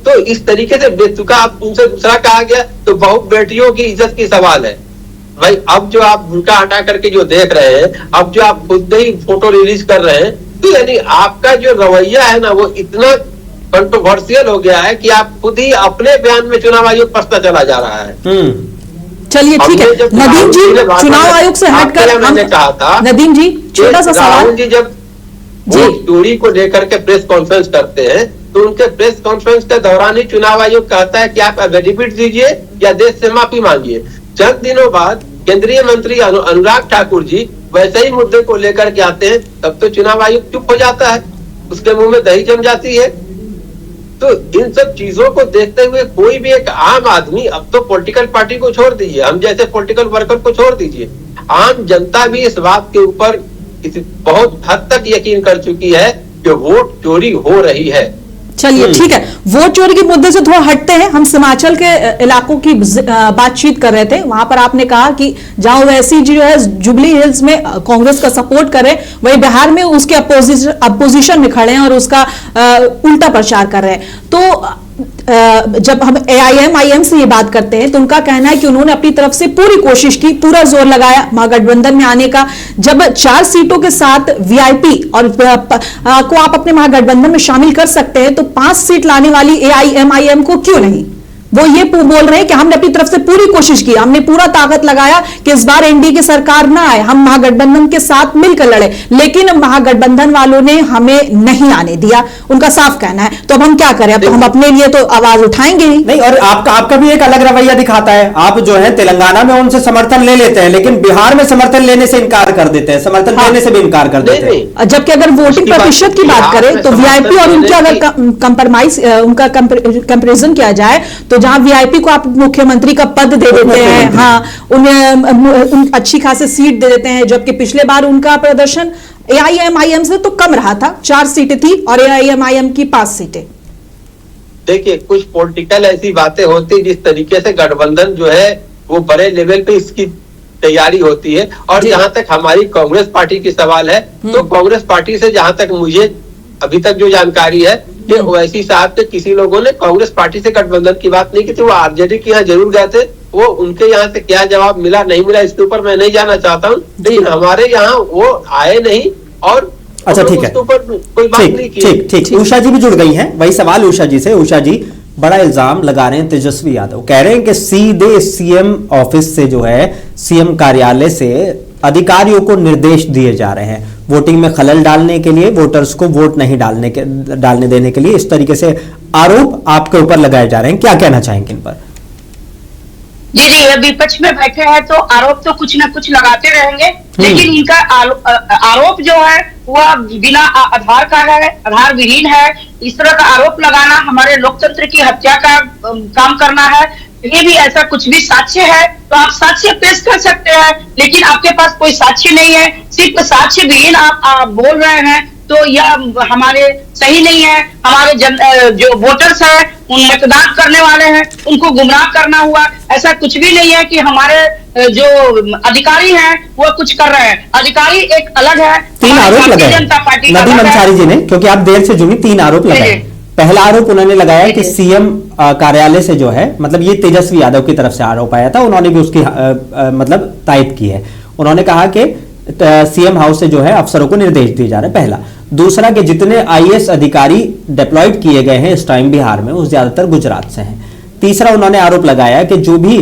तो इस तरीके से बेतुका आप उनसे दूसरा कहा गया, तो बहु बेटियों की इज्जत की सवाल है भाई। अब जो आप बुर्का हटा करके जो देख रहे हैं, अब जो आप खुद ही फोटो रिलीज कर रहे हैं, तो यानी आपका जो रवैया है ना वो इतना कंट्रोवर्शियल हो गया है कि आप खुद ही अपने बयान में चुनाव आयोग फंसता चला जा रहा है। चलिए ठीक है नदीम जी, चुनाव आयोग से हटकर मैंने कहा था, नदीम जी छोटा सा सवाल। राहुल जी जब चोरी को लेकर के प्रेस कॉन्फ्रेंस करते हैं तो उनके प्रेस कॉन्फ्रेंस के दौरान ही चुनाव आयोग कहता है कि आप एफिडेविट दीजिए या देश से माफी मांगिए। चंद दिनों बाद केंद्रीय मंत्री अनुराग ठाकुर जी वैसे ही मुद्दे को लेकर के आते हैं, तब तो चुनाव आयोग चुप हो जाता है, उसके मुंह में दही जम जाती है। तो इन सब चीजों को देखते हुए कोई भी एक आम आदमी, अब तो पॉलिटिकल पार्टी को छोड़ दीजिए, हम जैसे पॉलिटिकल वर्कर को छोड़ दीजिए, आम जनता भी इस बात के ऊपर बहुत हद तक यकीन कर चुकी है कि वोट चोरी हो रही है। चलिए ठीक है, वोट चोरी के मुद्दे से थोड़ा हटते हैं। हम हिमाचल के इलाकों की बातचीत कर रहे थे, वहां पर आपने कहा कि जहां ओवैसी जी जो है जुबली हिल्स में कांग्रेस का सपोर्ट करे, वही बिहार में उसके अपोजिशन में खड़े हैं और उसका उल्टा प्रचार कर रहे हैं। तो जब हम AIM से ये बात करते हैं तो उनका कहना है कि उन्होंने अपनी तरफ से पूरी कोशिश की, पूरा जोर लगाया महागठबंधन में आने का। जब 4 सीटों के साथ VIP और को आप अपने महागठबंधन में शामिल कर सकते हैं, तो 5 सीट लाने वाली AIM को क्यों नहीं? वो ये बोल रहे हैं कि हमने अपनी तरफ से पूरी कोशिश की, हमने पूरा ताकत लगाया कि इस बार एनडीए की सरकार ना आए, हम महागठबंधन के साथ मिलकर लड़े, लेकिन महागठबंधन वालों ने हमें नहीं आने दिया, उनका साफ कहना है। तो अब हम क्या करें? अब तो हम अपने लिए तो आवाज उठाएंगे ही नहीं। और आपका भी एक अलग रवैया दिखाता है। आप जो है तेलंगाना में उनसे समर्थन ले लेते हैं, लेकिन बिहार में समर्थन लेने से इनकार कर देते हैं, समर्थन देने से भी इनकार कर देते हैं। जबकि अगर वोटिंग प्रतिशत की बात करें तो VIP और उनके अगर कंप्रोमाइज, उनका कंपेरिजन किया जाए तो जहां VIP को आप मुख्यमंत्री का पद दे देते हैं, हाँ, उन्हें अच्छी खासी सीट दे देते हैं, जबकि पिछले बार उनका प्रदर्शन AIM से तो कम रहा था, 4 सीटें थी और AIM की 5 सीटें। देखिए, कुछ पॉलिटिकल ऐसी बातें होती जिस तरीके से गठबंधन जो है वो बड़े लेवल पे इसकी तैयारी होती है। और जहां तक हमारी कांग्रेस पार्टी की सवाल है, तो कांग्रेस पार्टी से जहां तक मुझे अभी तक जो जानकारी है कि ओवैसी साहब के किसी लोगों ने कांग्रेस पार्टी से गठबंधन की बात नहीं की थी। वो आरजेडी के यहाँ जरूर गए थे, वो उनके यहाँ से क्या जवाब मिला नहीं मिला इसके ऊपर मैं नहीं जाना चाहता हूँ, लेकिन हमारे यहाँ वो आए नहीं और अच्छा ठीक है, उसके ऊपर कोई बात नहीं की। ठीक ठीक। उषा जी भी जुड़ गई हैं, वही सवाल उषा जी से। उषा जी, बड़ा इल्जाम लगा रहे हैं तेजस्वी यादव, कह रहे हैं कि सीधे सीएम ऑफिस से जो है, सीएम कार्यालय से अधिकारियों को निर्देश दिए जा रहे हैं वोटिंग में खलल डालने के लिए, वोटर्स को वोट नहीं डालने देने के लिए। इस तरीके से आरोप आपके ऊपर लगाए जा रहे हैं, क्या कहना चाहेंगे इन पर? जी जी, विपक्ष में बैठे हैं तो आरोप तो कुछ ना कुछ लगाते रहेंगे, लेकिन इनका आरोप जो है वह बिना आधार का है, आधार विहीन है। इस तरह का आरोप लगाना हमारे लोकतंत्र की हत्या का काम करना है। ये भी ऐसा कुछ भी साक्ष्य है तो आप साक्ष्य पेश कर सकते हैं, लेकिन आपके पास कोई साक्ष्य नहीं है, सिर्फ साक्ष्य विहीन आप बोल रहे हैं, तो यह हमारे सही नहीं है। हमारे जो वोटर्स हैं, उन मतदान करने वाले हैं, उनको गुमराह करना हुआ। ऐसा कुछ भी नहीं है कि हमारे जो अधिकारी हैं वो कुछ कर रहे हैं, अधिकारी एक अलग है। 3 आरोप लगाए जनता पार्टी नदीम अंसारी जी ने, क्योंकि आप देर से जुड़ी, 3 आरोप लगाए। पहला आरोप उन्होंने लगाया कि सीएम कार्यालय से जो है, मतलब ये तेजस्वी यादव की तरफ से आरोप आया था, उन्होंने भी उसकी मतलब तायद की है। उन्होंने कहा कि सीएम हाउस से जो है अफसरों को निर्देश दिए जा रहे हैं, पहला। दूसरा कि जितने आईएएस अधिकारी डिप्लॉयड किए गए हैं इस टाइम बिहार में, वो ज्यादातर गुजरात से हैं। तीसरा उन्होंने आरोप लगाया कि जो भी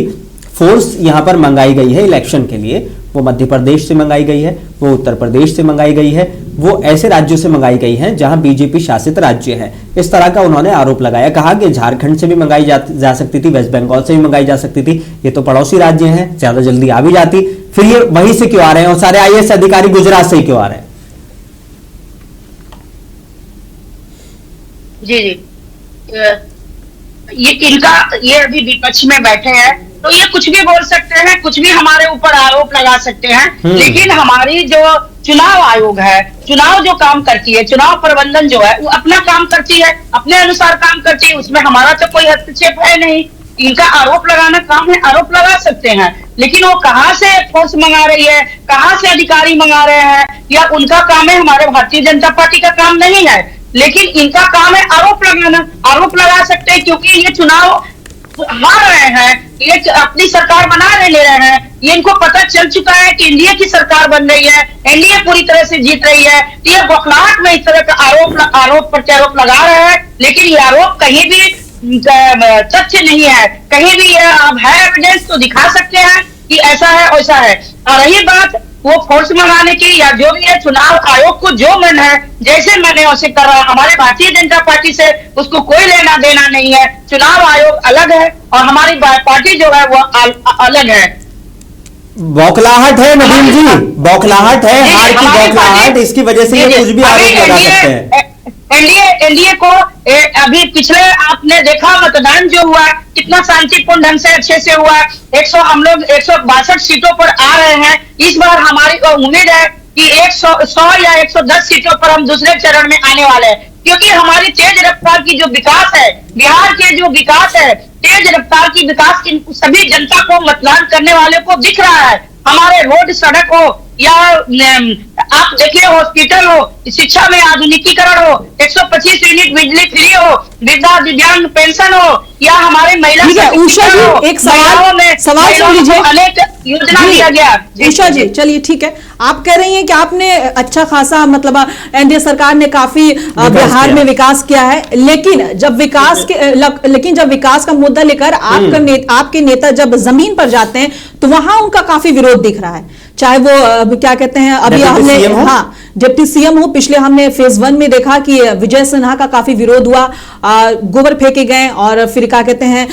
फोर्स यहां पर मंगाई गई है इलेक्शन के लिए, वो मध्य प्रदेश से मंगाई गई है, वो उत्तर प्रदेश से मंगाई गई है, वो ऐसे राज्यों से मंगाई गई है जहां बीजेपी शासित राज्य है। इस तरह का उन्होंने आरोप लगाया। कहा कि झारखंड से भी मंगाई जा सकती थी, वेस्ट बंगाल से भी मंगाई जा सकती थी, ये तो पड़ोसी राज्य हैं, ज्यादा जल्दी आ भी जाती, फिर ये वहीं से क्यों आ रहे हैं, और सारे आईएएस अधिकारी गुजरात से ही क्यों आ रहे हैं? जी जी, ये अभी विपक्ष में बैठे हैं तो ये कुछ भी बोल सकते हैं, कुछ भी हमारे ऊपर आरोप लगा सकते हैं, लेकिन हमारी जो चुनाव आयोग है, चुनाव जो काम करती है, चुनाव प्रबंधन जो है, वो अपना काम करती है, अपने अनुसार काम करती है, उसमें हमारा तो कोई हस्तक्षेप है नहीं। इनका आरोप लगाना काम है, आरोप लगा सकते हैं, लेकिन वो कहां से फोर्स मंगा रही है, कहां से अधिकारी मंगा रहे हैं, या उनका काम है, हमारे भारतीय जनता पार्टी का काम नहीं है। लेकिन इनका काम है आरोप लगाना, आरोप लगा सकते हैं, क्योंकि ये चुनाव हार रहे हैं, ये अपनी सरकार ले रहे हैं। ये इनको पता चल चुका है कि एनडीए की सरकार बन रही है, एनडीए पूरी तरह से जीत रही है। ये बौखलाहट में इस तरह का आरोप प्रत्यारोप लगा रहे हैं, लेकिन ये आरोप कहीं भी तथ्य नहीं है, कहीं भी आप है एविडेंस तो दिखा सकते हैं कि ऐसा है वैसा है। और रही बात वो फोर्स मंगाने की या जो भी है, चुनाव आयोग को जो मन है, जैसे मन है वैसे कर रहा है। हमारे भारतीय जनता पार्टी से उसको कोई लेना देना नहीं है। चुनाव आयोग अलग है और हमारी पार्टी जो है वो अलग है। बौखलाहट है नदीम जी, बौखलाहट है, हार की बौखलाहट, इसकी वजह से ये कुछ भी आरोप लगा सकते हैं। एनडीए को अभी पिछले आपने देखा मतदान जो हुआ कितना शांतिपूर्ण ढंग से अच्छे से हुआ। हम लोग 162 सीटों पर आ रहे हैं। इस बार हमारी उम्मीद है कि 100 या 110 सीटों पर हम दूसरे चरण में आने वाले हैं, क्योंकि हमारी तेज रफ्तार की जो विकास है, बिहार के जो विकास है, तेज रफ्तार की विकास सभी जनता को, मतदान करने वाले को दिख रहा है। हमारे रोड, सड़क हो या आप देखिए हॉस्पिटल हो, शिक्षा में आधुनिकीकरण हो, 125 यूनिट बिजली फ्री हो, वृद्धा दिव्यांग पेंशन हो, या हमारे महिला उषा जी एक सवाल सुन लीजिए, अनेक योजना दिया गया। उषा जी चलिए ठीक है, आप कह रही हैं कि आपने अच्छा खासा मतलब एनडीए सरकार ने काफी बिहार में विकास किया है, लेकिन जब विकास का मुद्दा लेकर आपके नेता जब जमीन पर जाते हैं तो वहां उनका काफी विरोध दिख रहा है। चाहे वो क्या कहते हैं, अभी हमने डिप्टी सीएम हो, पिछले हमने फेज 1 में देखा कि विजय सिन्हा का काफी विरोध हुआ, गोबर फेंके गए और फिर क्या कहते हैं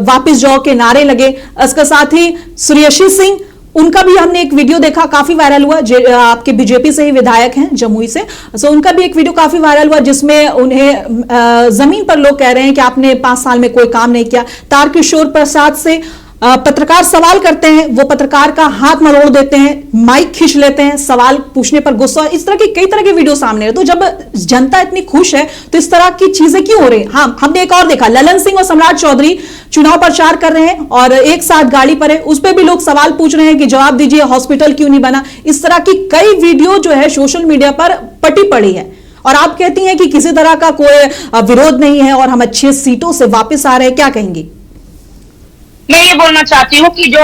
वापस जाओ के नारे लगे। इसके साथ ही सुरेशी सिंह, उनका भी हमने एक वीडियो देखा, काफी वायरल हुआ, आपके बीजेपी से ही विधायक हैं जमुई से, सो उनका भी एक वीडियो काफी वायरल हुआ जिसमें उन्हें जमीन पर लोग कह रहे हैं कि आपने 5 साल में कोई काम नहीं किया। तारकिशोर प्रसाद से पत्रकार सवाल करते हैं, वो पत्रकार का हाथ मरोड़ देते हैं, माइक खींच लेते हैं, सवाल पूछने पर गुस्सा, इस तरह की कई तरह के वीडियो सामने है। तो जब जनता इतनी खुश है तो इस तरह की चीजें क्यों हो रही हैं? हाँ, हमने एक और देखा, ललन सिंह और सम्राट चौधरी चुनाव प्रचार कर रहे हैं और एक साथ गाड़ी पर है, उस पर भी लोग सवाल पूछ रहे हैं कि जवाब दीजिए, हॉस्पिटल क्यों नहीं बना। इस तरह की कई वीडियो जो है सोशल मीडिया पर पटी पड़ी है और आप कहती हैं कि किसी तरह का कोई विरोध नहीं है और हम अच्छी सीटों से वापस आ रहे हैं, क्या कहेंगी? मैं ये बोलना चाहती हूँ कि जो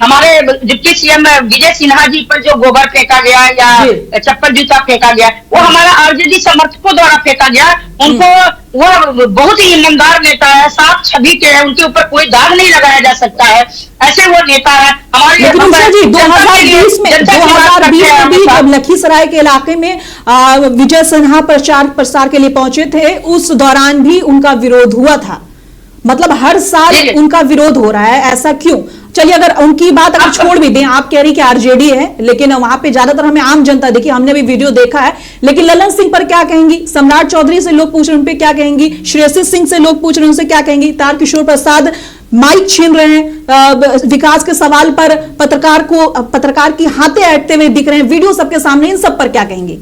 हमारे डिप्टी सीएम विजय सिन्हा जी पर जो गोबर फेंका गया या चप्पल जूता फेंका गया, वो हमारा आरजेडी समर्थकों द्वारा फेंका गया। उनको, वो बहुत ही ईमानदार नेता है, साफ छवि के है, उनके ऊपर कोई दाग नहीं लगाया जा सकता है, ऐसे वो नेता है हमारे। लेकिन उषा जी 2020 में भी जब लखीसराय के इलाके में विजय सिन्हा प्रचार प्रसार के लिए पहुंचे थे, उस दौरान भी उनका विरोध हुआ था। मतलब हर साल उनका विरोध हो रहा है, ऐसा क्यों? चलिए अगर उनकी बात अगर छोड़ भी दें, आप कह रही कि आरजेडी है, लेकिन वहां पे ज्यादातर हमें आम जनता देखिए, हमने भी वीडियो देखा है। लेकिन ललन सिंह पर क्या कहेंगी? सम्राट चौधरी से लोग पूछ रहे हैं, उन पे क्या कहेंगी? श्रेयसी सिंह से लोग पूछ रहे हैं, उनसे क्या कहेंगी? तारकिशोर प्रसाद माइक छीन रहे हैं, विकास के सवाल पर पत्रकार की हाथे ऐंठते हुए दिख रहे हैं, वीडियो सबके सामने, इन सब पर क्या कहेंगी?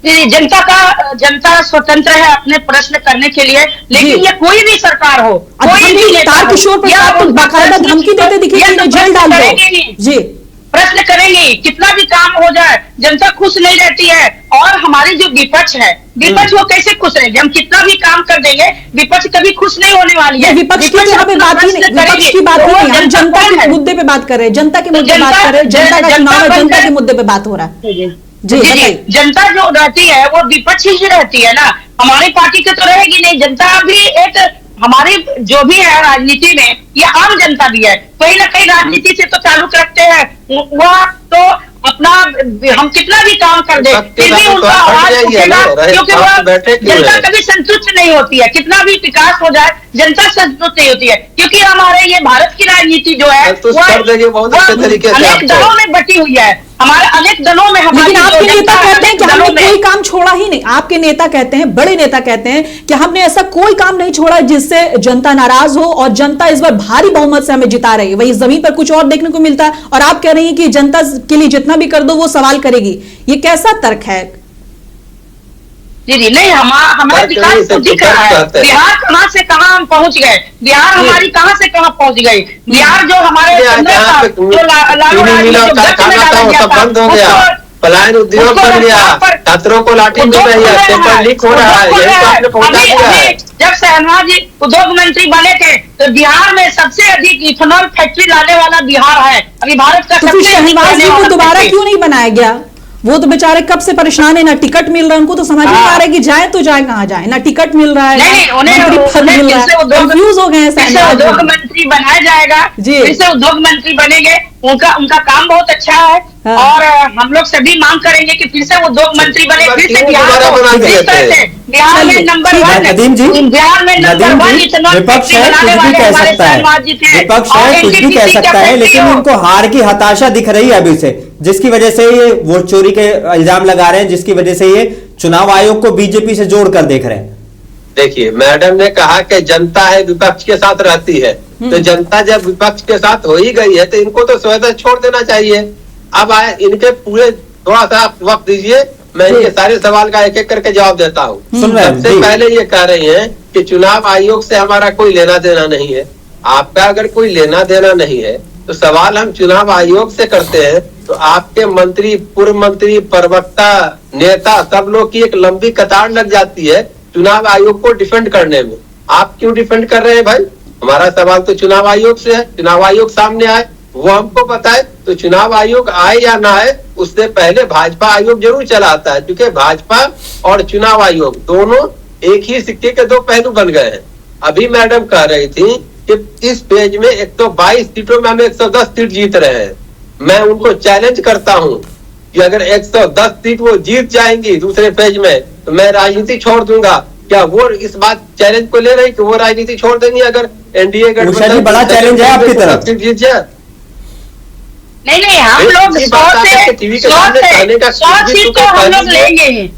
जनता स्वतंत्र है अपने प्रश्न करने के लिए, लेकिन ये कोई भी सरकार हो, कोई भी तारकिशोर प्रसाद बाकायदा धमकी देते दिखे कि जेल डाल दो। जी, प्रश्न करेंगे, कितना भी काम हो जाए जनता खुश नहीं रहती है। और हमारी जो विपक्ष है, विपक्ष वो कैसे खुश रहेगी? हम कितना भी काम कर देंगे, विपक्ष कभी खुश नहीं होने वाली है। विपक्ष की यहाँ पे बात ही नहीं, विपक्ष की बात ही नहीं, हम जनता के मुद्दे पे बात कर रहे हैं, जनता के मुद्दे बात कर रहे हैं, जनता का चुनाव है, जनता के मुद्दे पे बात हो रहा है। जी, जनता जो रहती है वो विपक्ष ही रहती है ना, हमारी पार्टी की तो रहेगी नहीं। जनता भी एक हमारी जो भी है राजनीति में, ये आम जनता भी है, कहीं ना कहीं राजनीति से तो ताल्लुक रखते हैं। वह तो अपना, हम कितना भी काम कर दे फिर भी उनका आवाज उठेगा, क्योंकि वह जनता कभी संतुष्ट नहीं होती है। कितना भी विकास हो जाए जनता संतुष्ट नहीं होती है, क्योंकि हमारे ये भारत की राजनीति जो है अनेक दलों में बटी हुई है, हमारे अनेक दलों में। लेकिन आपके नेता कहते हैं कि हमने कोई काम छोड़ा ही नहीं। आपके नेता कहते हैं, बड़े नेता कहते हैं कि हमने ऐसा कोई काम नहीं छोड़ा जिससे जनता नाराज हो, और जनता इस बार भारी बहुमत से हमें जिता रही है। वही जमीन पर कुछ और देखने को मिलता है और आप कह रही हैं कि जनता के लिए जितना भी कर दो वो सवाल करेगी। ये कैसा तर्क है? जी नहीं, हमारा विकास तो दिख रहा है। बिहार कहां से कहां हम पहुंच गए, बिहार हमारी कहां से कहां पहुंच गई। बिहार जो हमारे बंद हो गया, पलायन उद्योग बन गया, छात्रों को लाठी मिल रही है, पेपर लीक हो रहा है, यही तो आपने पहुंचा दिया है। जब शहनाज जी उद्योग मंत्री बने थे तो बिहार में सबसे अधिक इथेनॉल फैक्ट्री लाने वाला बिहार है। अभी भारत का सबसे शहनाज जी को दोबारा क्यों नहीं बनाया गया? वो तो बेचारे कब से परेशान है, ना टिकट मिल रहा है, उनको तो समझ नहीं आ रहा है कि जाए तो जाए कहाँ जाए, ना टिकट मिल रहा है, कंफ्यूज हो गए हैं। उद्योग मंत्री बनाया जाएगा, फिर से उद्योग मंत्री बनेंगे, उनका काम बहुत अच्छा है। और हम लोग सभी मांग करेंगे कि फिर से उद्योग मंत्री बने, फिर से बिहार में नंबर 1, बिहार में नंबर 1 विपक्ष है, कुछ भी कह सकता है, विपक्ष है, कुछ भी कह सकता है, लेकिन उनको हार की हताशा दिख रही है अभी से, जिसकी वजह से ये वोट चोरी के इल्जाम लगा रहे हैं, जिसकी वजह से ये चुनाव आयोग को बीजेपी से जोड़कर देख रहे हैं। देखिए, मैडम ने कहा कि जनता है विपक्ष के साथ रहती है, तो जनता जब विपक्ष के साथ हो ही गई है तो इनको तो स्वतः छोड़ देना चाहिए। अब आए इनके पूरे, थोड़ा सा वक्त दीजिए, मैं इनके सारे सवाल का एक एक करके जवाब देता हूँ। सबसे पहले ये कह रही हैं कि चुनाव आयोग से हमारा कोई लेना देना नहीं है। आपका अगर कोई लेना देना नहीं है तो सवाल हम चुनाव आयोग से करते हैं, तो आपके मंत्री, पूर्व मंत्री, प्रवक्ता, नेता, सब लोग की एक लंबी कतार लग जाती है चुनाव आयोग को डिफेंड करने में। आप क्यों डिफेंड कर रहे हैं भाई? हमारा सवाल तो चुनाव आयोग से है, चुनाव आयोग सामने आए, वो हमको बताए। तो चुनाव आयोग आए या ना आए, उससे पहले भाजपा आयोग जरूर चला आता है, क्योंकि भाजपा और चुनाव आयोग दोनों एक ही सिक्के के दो पहलू बन गए हैं। अभी मैडम कह रही थी कि इस पेज में 122 सीटों में हम 110 सीट जीत रहे हैं। मैं उनको चैलेंज करता हूँ कि अगर 110 सीट वो जीत जाएंगी दूसरे पेज में, तो मैं राजनीति छोड़ दूंगा। क्या वो इस बात चैलेंज को ले रही कि वो राजनीति छोड़ देंगी अगर एनडीए गठबंधन बड़ा चैलेंज है आपकी तरफ? सीट जीत जाए? नहीं, हम लोग 100 सीट तो हम लोग लेंगे ही।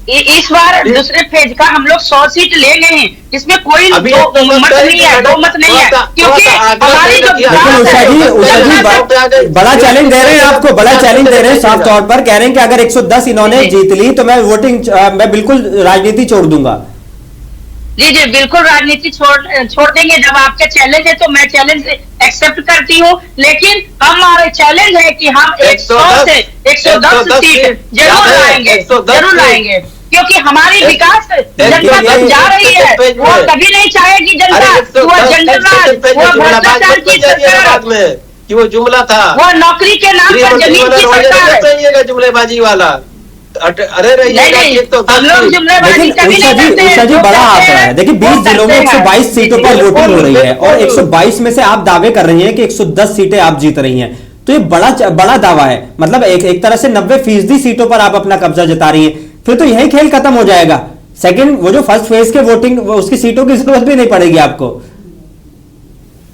इस बार दूसरे फेज का हम लोग 100 सीट ले गए हैं, इसमें कोई अभी दो तो मत नहीं है, दो मत नहीं है, क्योंकि हमारी जो लेकिन उषा जी बड़ा चैलेंज दे रहे हैं आपको, बड़ा चैलेंज दे रहे हैं, साफ तौर पर कह रहे हैं कि अगर 110 इन्होंने जीत ली तो मैं वोटिंग मैं बिल्कुल राजनीति छोड़ दूंगा। जी जी बिल्कुल राजनीति छोड़ देंगे। जब आपका चैलेंज है तो मैं चैलेंज एक्सेप्ट करती हूँ, लेकिन हमारे चैलेंज है कि हम 100 से 110 सीट जरूर लाएंगे, जरूर लाएंगे, क्योंकि हमारी विकास जनता तक जा रही है। वो कभी नहीं चाहेगी जनता वो जंगल राज, वो भ्रष्टाचार की सरकार, कि वो जुमला था, वो नौकरी के नाम पर जमीन की सरकार है, जुमलेबाजी वाला। अरे नहीं, तो हम लोग जुमलेबाजी कभी नहीं करते हैं। उषा जी बड़ा आंकड़ा है, देखिए 20 जिलों में 122 सीटों पर वोटिंग हो रही है और 122 में से आप दावे कर रही हैं कि 110 सीटें आप जीत रही हैं, तो ये बड़ा दावा है। मतलब एक तरह से 90% सीटों पर आप अपना कब्जा जता रही हैं, फिर तो यही खेल खत्म हो जाएगा। सेकंड वो जो फर्स्ट फेज के वोटिंग उसकी सीटों की जरूरत भी नहीं पड़ेगी आपको।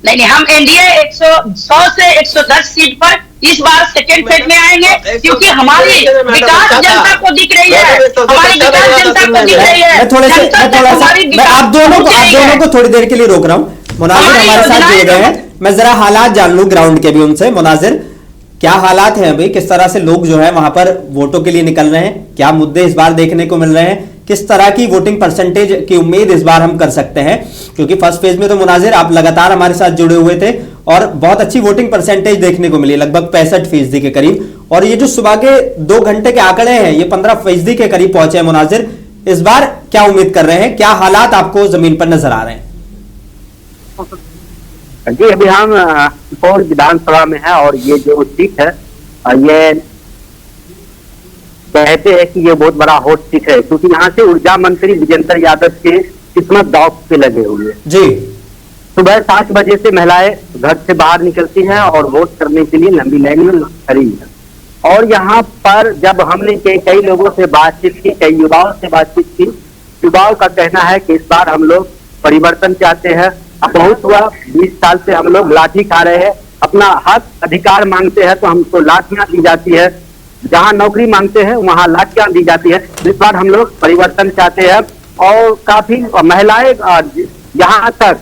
नहीं, हम एनडीए 100 से 110 सीट पर इस बार सेकेंड फेज में आएंगे, क्योंकि हमारी विकास जनता को दिख रही है, हमारी विकास जनता को दिख रही है। मैं आप दोनों को थोड़ी देर के लिए रोक रहा हूं। मुनाजिर हमारे साथ जुड़ गए हैं, मैं जरा हालात जान लूं ग्राउंड के भी उनसे। मुनाजिर, क्या हालात हैं अभी, किस तरह से लोग जो है वहां पर वोटों के लिए निकल रहे हैं, क्या मुद्दे इस बार देखने को मिल रहे हैं, किस तरह की वोटिंग परसेंटेज की उम्मीद इस बार हम कर सकते हैं? क्योंकि फर्स्ट फेज में तो मुनाजिर आप लगातार हमारे साथ जुड़े हुए थे और बहुत अच्छी वोटिंग परसेंटेज देखने को मिली, लगभग 65% के करीब, और ये जो सुबह के 2 घंटे के आंकड़े हैं ये 15% के करीब पहुंचे हैं। मुनाजिर, इस बार क्या उम्मीद कर रहे हैं, क्या हालात आपको जमीन पर नजर आ रहे हैं? जी अभी हम सुपौल विधानसभा में है और ये जो सीट है ये कहते हैं कि ये बहुत बड़ा हॉट सीट है, क्योंकि यहाँ से ऊर्जा मंत्री विजेंद्र यादव के किस्मत दांव पे लगे हुए हैं। जी, सुबह 7 बजे से महिलाएं घर से बाहर निकलती हैं और वोट करने के लिए लंबी लाइन में खड़ी है। और यहाँ पर जब हमने कई लोगों से बातचीत की, कई युवाओं से बातचीत की, युवाओं का कहना है कि इस बार हम लोग परिवर्तन चाहते हैं। अब बहुत हुआ, 20 साल से हम लोग लाठी खा रहे हैं, अपना हक अधिकार मांगते हैं तो हमको लाठियां दी जाती है, जहां नौकरी मांगते हैं वहां लाठियां दी जाती है। इस बार हम लोग परिवर्तन चाहते हैं और काफी महिलाएं यहाँ तक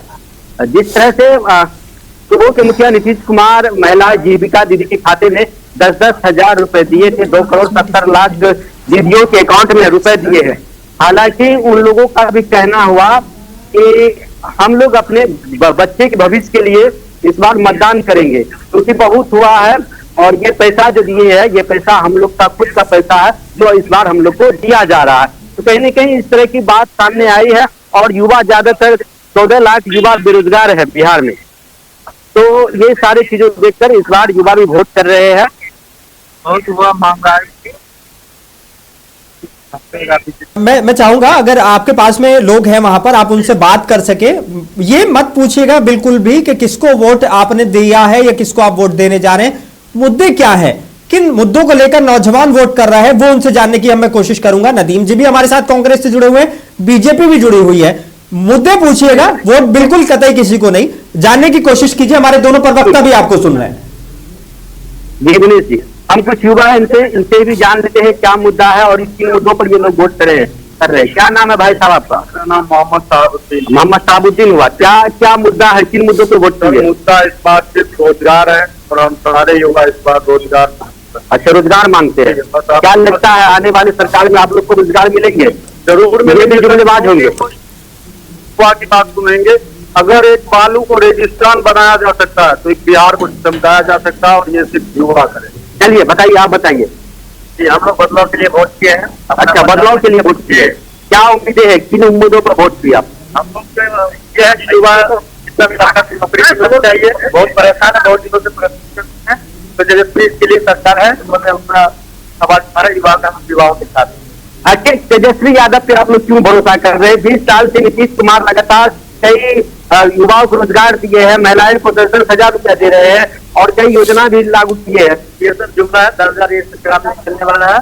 जिस तरह से सुबह के मुखिया नीतीश कुमार महिला जीविका दीदी के खाते में 10-10 हजार रुपए दिए थे, 2 करोड़ 70 लाख दीदियों के अकाउंट में रुपए दिए हैं। हालांकि उन लोगों का भी कहना हुआ कि हम लोग अपने बच्चे के भविष्य के लिए इस बार मतदान करेंगे, क्योंकि बहुत हुआ है और ये पैसा जो दिए है ये पैसा हम लोग का खुद का पैसा है जो इस बार हम लोग को दिया जा रहा है। तो कहीं न कहीं इस तरह की बात सामने आई है और युवा ज्यादातर 14 लाख युवा बेरोजगार है बिहार में, तो ये सारी चीजों को देखकर इस बार युवा भी वोट कर रहे हैं। बहुत हुआ महंगाई, मैं चाहूंगा अगर आपके पास में लोग हैं वहां पर आप उनसे बात कर सके। ये मत पूछिएगा बिल्कुल भी कि किसको वोट आपने दिया है या किसको आप वोट देने जा रहे हैं, मुद्दे क्या है, किन मुद्दों को लेकर नौजवान वोट कर रहा है वो उनसे जानने की मैं कोशिश करूंगा। नदीम जी भी हमारे साथ कांग्रेस से जुड़े हुए हैं, बीजेपी भी जुड़ी हुई है, मुद्दे पूछिएगा, वोट बिल्कुल कतई किसी को नहीं, जानने की कोशिश कीजिए। हमारे दोनों प्रवक्ता भी आपको सुन रहे हैं। जी दिनेश जी, हम कुछ युवा है इनसे भी जान लेते हैं क्या मुद्दा है और इन मुद्दों पर ये लोग वोट कर रहे हैं। क्या नाम है भाई साहब आपका? मेरा नाम मोहम्मद साबुद्दीन हुआ। क्या मुद्दा है, किन मुद्दों पर वोट किए? मुद्दा इस बार सिर्फ रोजगार है और हम सारे युवा इस बार रोजगार। अच्छा, रोजगार मांगते हैं। क्या लगता है आने वाली सरकार में आप लोग को रोजगार मिलेंगे? जरूर मिलेंगे, जुमलेबाज होंगे। की बात सुनेंगे, अगर एक बालू को रेगिस्तान बनाया जा सकता है तो एक बिहार को चमकाया जा सकता है और ये सिर्फ युवा करे। चलिए बताइए, आप बताइए। हम लोग बदलाव के लिए वोट किए हैं। अच्छा, बदलाव के लिए वोट किए, क्या उम्मीदें हैं, किन उम्मीदों पर वोट किया? हम लोग ये है कि युवा नौकरी चाहिए, बहुत परेशान है, बहुत दिनों से परेशान है, तो तेजस्वी के लिए सरकार है, उन्होंने अपना समाज हमारे युवाओं के साथ। अच्छा, तेजस्वी यादव पे आप लोग क्यों भरोसा कर रहे हैं? 20 साल से नीतीश कुमार लगातार कई युवाओं को रोजगार दिए हैं, महिलाओं को 10-10 हजार रुपया दे रहे हैं और कई योजना भी लागू किए हैं। ये सब जुमला है, 10,000 चलने वाला है।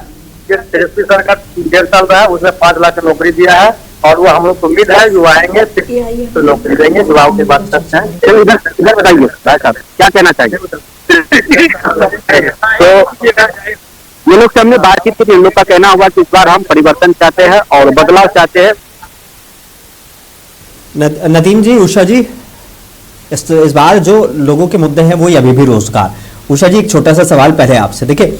ये तेजस्वी सरकार 1.5 साल रहा है, उसने 5 लाख नौकरी दिया है और वो हम लोग को उम्मीद है युवा आएंगे तो नौकरी देंगे। युवाओं की बात करते हैं। चलिए इधर बताइए भाई साहब, क्या कहना चाहिए? तो ये लोग से हमने बातचीत की, इन लोग का कहना हुआ कि इस बार हम परिवर्तन चाहते हैं और बदलाव चाहते हैं। नदीम जी, उषा जी, इस बार जो लोगों के मुद्दे हैं वो अभी भी रोजगार। उषा जी, एक छोटा सा सवाल पहले आपसे। देखिए,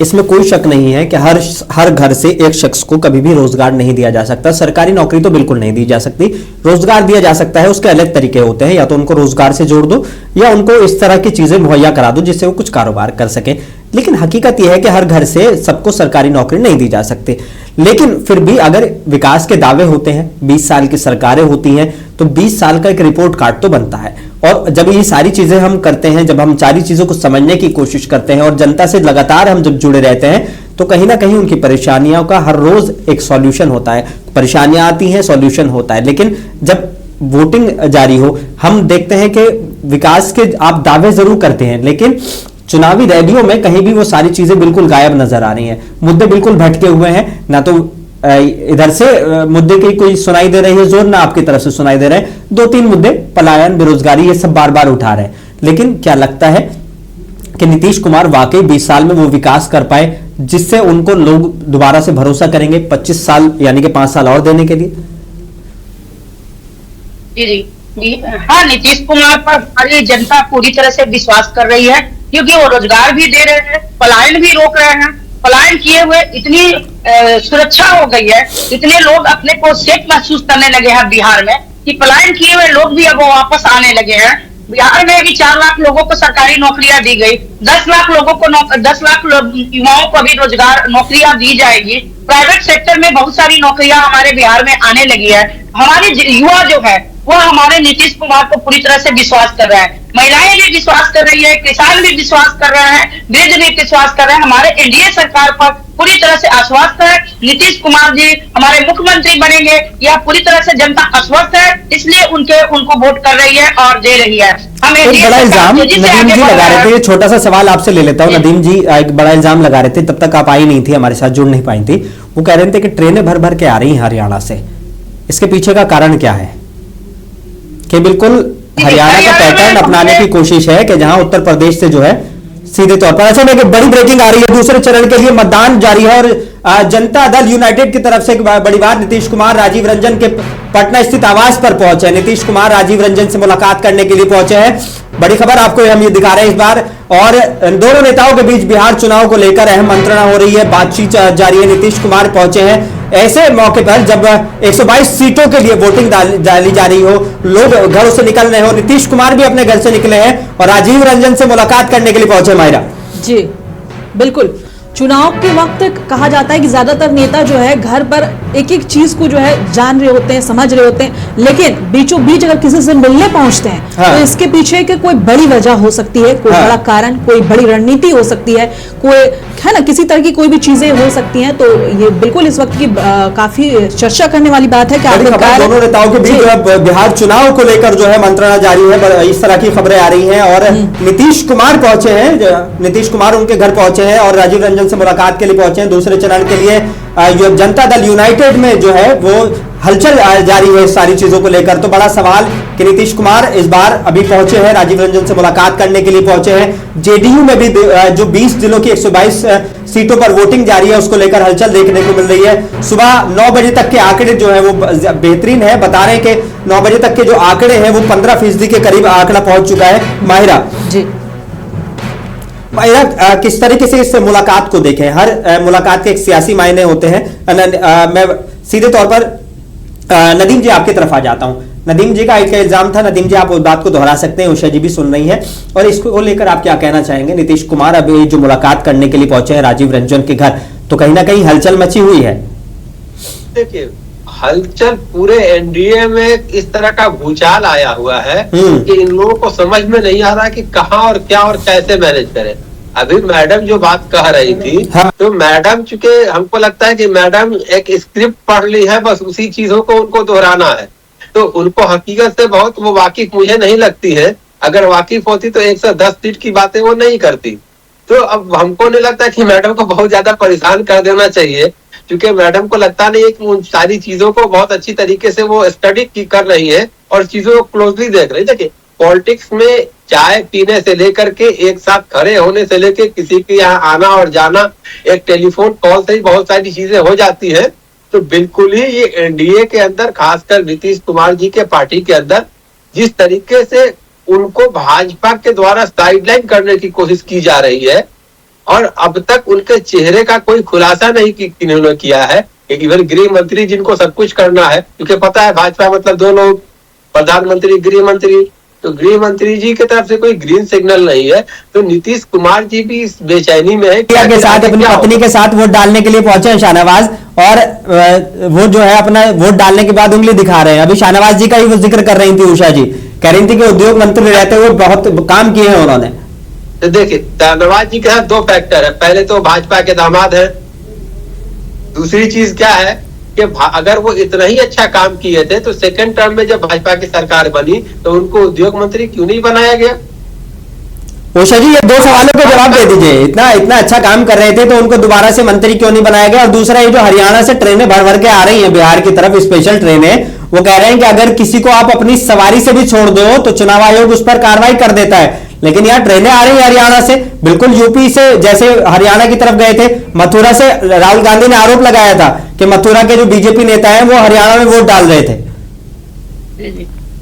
इसमें कोई शक नहीं है कि हर घर से एक शख्स को कभी भी रोजगार नहीं दिया जा सकता। सरकारी नौकरी तो बिल्कुल नहीं दी जा सकती। रोजगार दिया जा सकता है, उसके अलग तरीके होते हैं। या तो उनको रोजगार से जोड़ दो या उनको इस तरह की चीजें मुहैया करा दो जिससे वो कुछ कारोबार कर सके। लेकिन हकीकत यह है कि हर घर से सबको सरकारी नौकरी नहीं दी जा सकती। लेकिन फिर भी अगर विकास के दावे होते हैं, 20 साल की सरकारें होती हैं, तो 20 साल का एक रिपोर्ट कार्ड तो बनता है। और जब ये सारी चीजें हम करते हैं, जब हम सारी चीजों को समझने की कोशिश करते हैं और जनता से लगातार हम जब जुड़े रहते हैं, तो कहीं ना कहीं उनकी परेशानियों का हर रोज एक सॉल्यूशन होता है। परेशानियां आती हैं, सॉल्यूशन होता है। लेकिन जब वोटिंग जारी हो, हम देखते हैं कि विकास के आप दावे जरूर करते हैं, लेकिन चुनावी रैलियों में कहीं भी वो सारी चीजें बिल्कुल गायब नजर आ रही हैं। मुद्दे बिल्कुल भटके हुए हैं, ना तो इधर से मुद्दे की कोई सुनाई दे रही है जोर, ना आपकी तरफ से सुनाई दे रहे हैं। 2-3 मुद्दे, पलायन, बेरोजगारी, ये सब बार बार उठा रहे हैं। लेकिन क्या लगता है कि नीतीश कुमार वाकई 20 साल में वो विकास कर पाए जिससे उनको लोग दोबारा से भरोसा करेंगे 25 साल यानी कि 5 साल और देने के लिए? जी, हाँ, नीतीश कुमार पर हमारी जनता पूरी तरह से विश्वास कर रही है, क्योंकि वो रोजगार भी दे रहे हैं, पलायन भी रोक रहे हैं। पलायन किए हुए इतनी सुरक्षा हो गई है, इतने लोग अपने को सेफ महसूस करने लगे हैं बिहार में कि पलायन किए हुए लोग भी अब वापस आने लगे हैं। बिहार में अभी 4 लाख लोगों को सरकारी नौकरियां दी गई, 10 लाख लोगों को 10 लाख युवाओं को भी रोजगार नौकरियां दी जाएगी। प्राइवेट सेक्टर में बहुत सारी नौकरियां हमारे बिहार में आने लगी है। हमारे युवा जो है वो हमारे नीतीश कुमार को पूरी तरह से विश्वास कर रहा है। महिलाएं भी विश्वास कर रही है, किसान भी विश्वास कर रहे हैं, वृद्ध भी विश्वास कर रहे हैं। हमारे एनडीए सरकार पर पूरी तरह से आश्वस्त है। नीतीश कुमार जी हमारे मुख्यमंत्री बनेंगे, यह पूरी तरह से जनता आश्वस्त है, इसलिए उनको वोट कर रही है और दे रही है। हम एक बड़ा इल्जाम नदीम जी लगा रहे थे, ये छोटा सा सवाल आपसे ले लेता हूँ। नदीम जी एक बड़ा इल्जाम लगा रहे थे, तब तक आप आई नहीं थी, हमारे साथ जुड़ नहीं पाई थी। वो कह रहे थे कि ट्रेनें भर भर के आ रही हैं हरियाणा से। इसके पीछे का कारण क्या है? कि बिल्कुल हरियाणा का पैटर्न अपनाने की कोशिश है कि जहां उत्तर प्रदेश से जो है सीधे तौर पर। अच्छा, में बड़ी ब्रेकिंग आ रही है, दूसरे चरण के लिए मतदान जारी है और जनता दल यूनाइटेड की तरफ से एक बड़ी बात, नीतीश कुमार राजीव रंजन के पटना स्थित आवास पर पहुंचे। नीतीश कुमार राजीव रंजन से मुलाकात करने के लिए पहुंचे हैं। बड़ी खबर आपको हम ये दिखा रहे हैं इस बार। और दोनों नेताओं के बीच बिहार चुनाव को लेकर अहम मंत्रणा हो रही है, बातचीत जारी है। नीतीश कुमार पहुंचे हैं ऐसे मौके पर जब 122 सीटों के लिए वोटिंग डाली जा रही हो, लोग घरों से निकल रहे हो। नीतीश कुमार भी अपने घर से निकले हैं और राजीव रंजन से मुलाकात करने के लिए पहुंचे। मायरा जी, बिल्कुल। चुनाव के वक्त कहा जाता है कि ज्यादातर नेता जो है घर पर एक एक चीज को जो है जान रहे होते हैं, समझ रहे होते हैं, लेकिन बीचों बीच अगर किसी से मिलने पहुंचते हैं तो इसके पीछे के कोई बड़ी वजह हो सकती है, कोई बड़ा कारण, कोई बड़ी रणनीति हो सकती है, कोई है ना, किसी तरह की कोई भी चीजें हो सकती हैं। तो ये बिल्कुल इस वक्त की काफी चर्चा करने वाली बात है कि दोनों नेताओं के बीच बिहार चुनाव को लेकर जो है मंत्रणा जारी है, इस तरह की खबरें आ रही हैं। और नीतीश कुमार पहुंचे हैं, नीतीश कुमार उनके घर पहुंचे हैं और राजीव रंजन से मुलाकात के लिए पहुंचे हैं। दूसरे चरण के लिए जनता दल यूनाइटेड में जो है वो हलचल जारी है सारी चीजों को लेकर। तो बड़ा सवाल कि नीतीश कुमार इस बार अभी पहुंचे हैं, राजीव रंजन से मुलाकात करने के लिए पहुंचे हैं। जेडीयू में भी जो 20 जिलों की 122 सीटों पर वोटिंग जारी है, उसको लेकर हलचल देखने को मिल रही है। सुबह 9 बजे तक के आंकड़े जो है वो बेहतरीन है, बता रहे हैं कि 9 बजे तक के जो आंकड़े हैं वो 15% के करीब आंकड़ा पहुंच चुका है। माहिरा जी, किस तरीके से इस मुलाकात को देखें? हर मुलाकात के एक सियासी मायने होते हैं। मैं सीधे तौर पर नदीम जी आपकी तरफ आ जाता हूं। नदीम जी का एक इल्जाम था, नदीम जी आप उस बात को दोहरा सकते हैं, उषा जी भी सुन रही हैं, और इसको लेकर आप क्या कहना चाहेंगे? नीतीश कुमार अभी जो मुलाकात करने के लिए पहुंचे हैं राजीव रंजन के घर, तो कहीं ना कहीं हलचल मची हुई है। देखिए, हलचल पूरे एनडीए में इस तरह का भूचाल आया हुआ है कि इन लोगों को समझ में नहीं आ रहा कि कहां और क्या और कैसे मैनेज करें। अभी मैडम जो बात कह रही थी, तो मैडम, चूंकि हमको लगता है कि मैडम एक स्क्रिप्ट पढ़ ली है, बस उसी चीजों को उनको दोहराना है। तो उनको हकीकत से बहुत वो वाकिफ मुझे नहीं लगती है। अगर वाकिफ होती तो 110 सीट की बातें वो नहीं करती। तो अब हमको नहीं लगता कि मैडम को बहुत ज्यादा परेशान कर देना चाहिए, क्योंकि मैडम को लगता नहीं है कि उन सारी चीजों को बहुत अच्छी तरीके से वो स्टडी कर रही है और चीजों को क्लोजली देख रही है। देखिए, पॉलिटिक्स में चाय पीने से लेकर के एक साथ खड़े होने से लेकर किसी के यहाँ आना और जाना, एक टेलीफोन कॉल से ही बहुत सारी चीजें हो जाती है। तो बिल्कुल ही ये एनडीए के अंदर, खासकर नीतीश कुमार जी के पार्टी के अंदर जिस तरीके से उनको भाजपा के द्वारा साइडलाइन करने की कोशिश की जा रही है, और अब तक उनके चेहरे का कोई खुलासा नहीं इन्होंने किया है। इवन गृह मंत्री जिनको सब कुछ करना है, क्योंकि पता है भाजपा मतलब दो लोग, प्रधानमंत्री, गृह मंत्री, तो गृह मंत्री जी की तरफ से कोई ग्रीन सिग्नल नहीं है। तो नीतीश कुमार जी भी इस बेचैनी में है के साथ अपनी पत्नी के साथ वोट डालने के लिए पहुंचे हैं शाहनवाज, और वो जो है अपना वोट डालने के बाद उंगली दिखा रहे हैं। अभी शाहनवाज जी का ही वो जिक्र कर रही थी उषा जी, कह रही थी कि उद्योग मंत्री रहते हुए बहुत काम किए हैं उन्होंने। तो देखिए, शाहनवाज जी के साथ दो फैक्टर है। पहले तो भाजपा के दामाद है, दूसरी चीज क्या है कि अगर वो इतना ही अच्छा काम किए थे तो सेकंड टर्म में जब भाजपा की सरकार बनी तो उनको उद्योग मंत्री क्यों नहीं बनाया गया? उषा जी, ये दो सवालों के जवाब दे दीजिए। इतना अच्छा काम कर रहे थे तो उनको दोबारा से मंत्री क्यों नहीं बनाया गया? और दूसरा, ये जो हरियाणा से ट्रेनें भर भर के आ रही हैं बिहार की तरफ, स्पेशल ट्रेनें, वो कह रहे हैं कि अगर किसी को आप अपनी सवारी से भी छोड़ दो तो चुनाव आयोग उस पर कार्रवाई कर देता है। लेकिन यहाँ ट्रेनें आ रही है हरियाणा से, बिल्कुल यूपी से, जैसे हरियाणा की तरफ गए थे। मथुरा से राहुल गांधी ने आरोप लगाया था कि मथुरा के जो बीजेपी नेता हैं वो हरियाणा में वोट डाल रहे थे।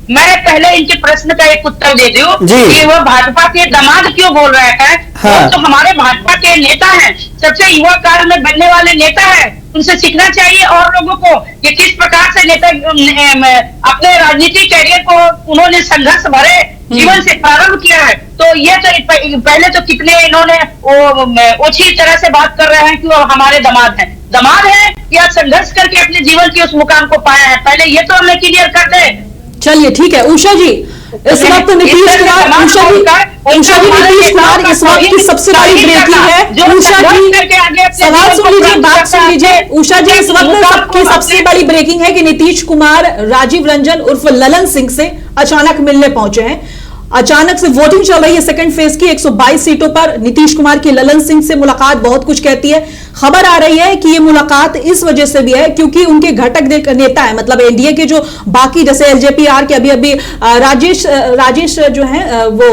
मैं पहले इनके प्रश्न का एक उत्तर दे दूं कि वो भाजपा के दामाद क्यों बोल रहे हैं। हाँ। वो तो हमारे भाजपा के नेता हैं, सबसे युवा काल में बनने वाले नेता हैं। उनसे सीखना चाहिए और लोगों को कि किस प्रकार से नेता अपने राजनीतिक कैरियर को उन्होंने संघर्ष भरे जीवन से प्रारंभ किया है। तो ये तो पहले तो कितने इन्होंने ओछी तरह से बात कर रहे हैं कि वो हमारे दामाद हैं या संघर्ष करके अपने जीवन के उस मुकाम को पाया है। पहले ये तो हमें क्लियर कर दे। चलिए ठीक है उषा जी, इस वक्त नीतीश कुमार, उषा जी नीतीश कुमार इस वक्त की सबसे बड़ी ब्रेकिंग है। उषा जी सवाल सुन लीजिए, बात सुन लीजिए। उषा जी, इस वक्त की सबसे बड़ी ब्रेकिंग है कि नीतीश कुमार राजीव रंजन उर्फ ललन सिंह से अचानक मिलने पहुंचे हैं। अचानक से वोटिंग चल रही है सेकंड फेज की 122 सीटों पर। नीतीश कुमार की ललन सिंह से मुलाकात बहुत कुछ कहती है। खबर आ रही है कि ये मुलाकात इस वजह से भी है क्योंकि उनके घटक नेता है, मतलब एनडीए के जो बाकी, जैसे एलजेपीआर के अभी राजेश जो है वो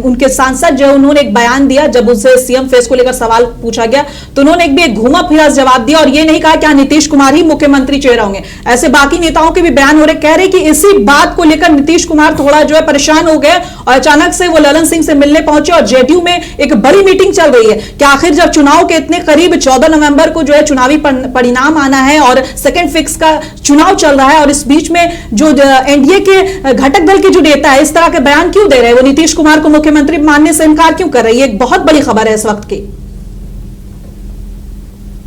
उनके सांसद जो, उन्होंने एक बयान दिया जब उनसे सीएम फेस को लेकर सवाल पूछा गया तो उन्होंने एक घुमा फिरा जवाब दिया और ये नहीं कहा कि नीतीश कुमार ही मुख्यमंत्री चेहरा होंगे। ऐसे बाकी नेताओं के भी बयान हो रहे, कह रहे कि इसी बात को लेकर नीतीश कुमार थोड़ा जो है परेशान हो गए और अचानक से वो ललन सिंह से मिलने पहुंचे और जेडीयू में एक बड़ी मीटिंग चल रही है कि आखिर जब चुनाव के इतने करीब 14 नवंबर को जो है चुनावी परिणाम आना है और सेकंड फिक्स का चुनाव चल रहा है और इस बीच में जो एनडीए के घटक दल के जो नेता है इस तरह के बयान क्यों दे रहे हैं? वो नीतीश कुमार को मुख्यमंत्री मानने से इनकार क्यों कर रही है? एक बहुत बड़ी खबर है इस वक्त की।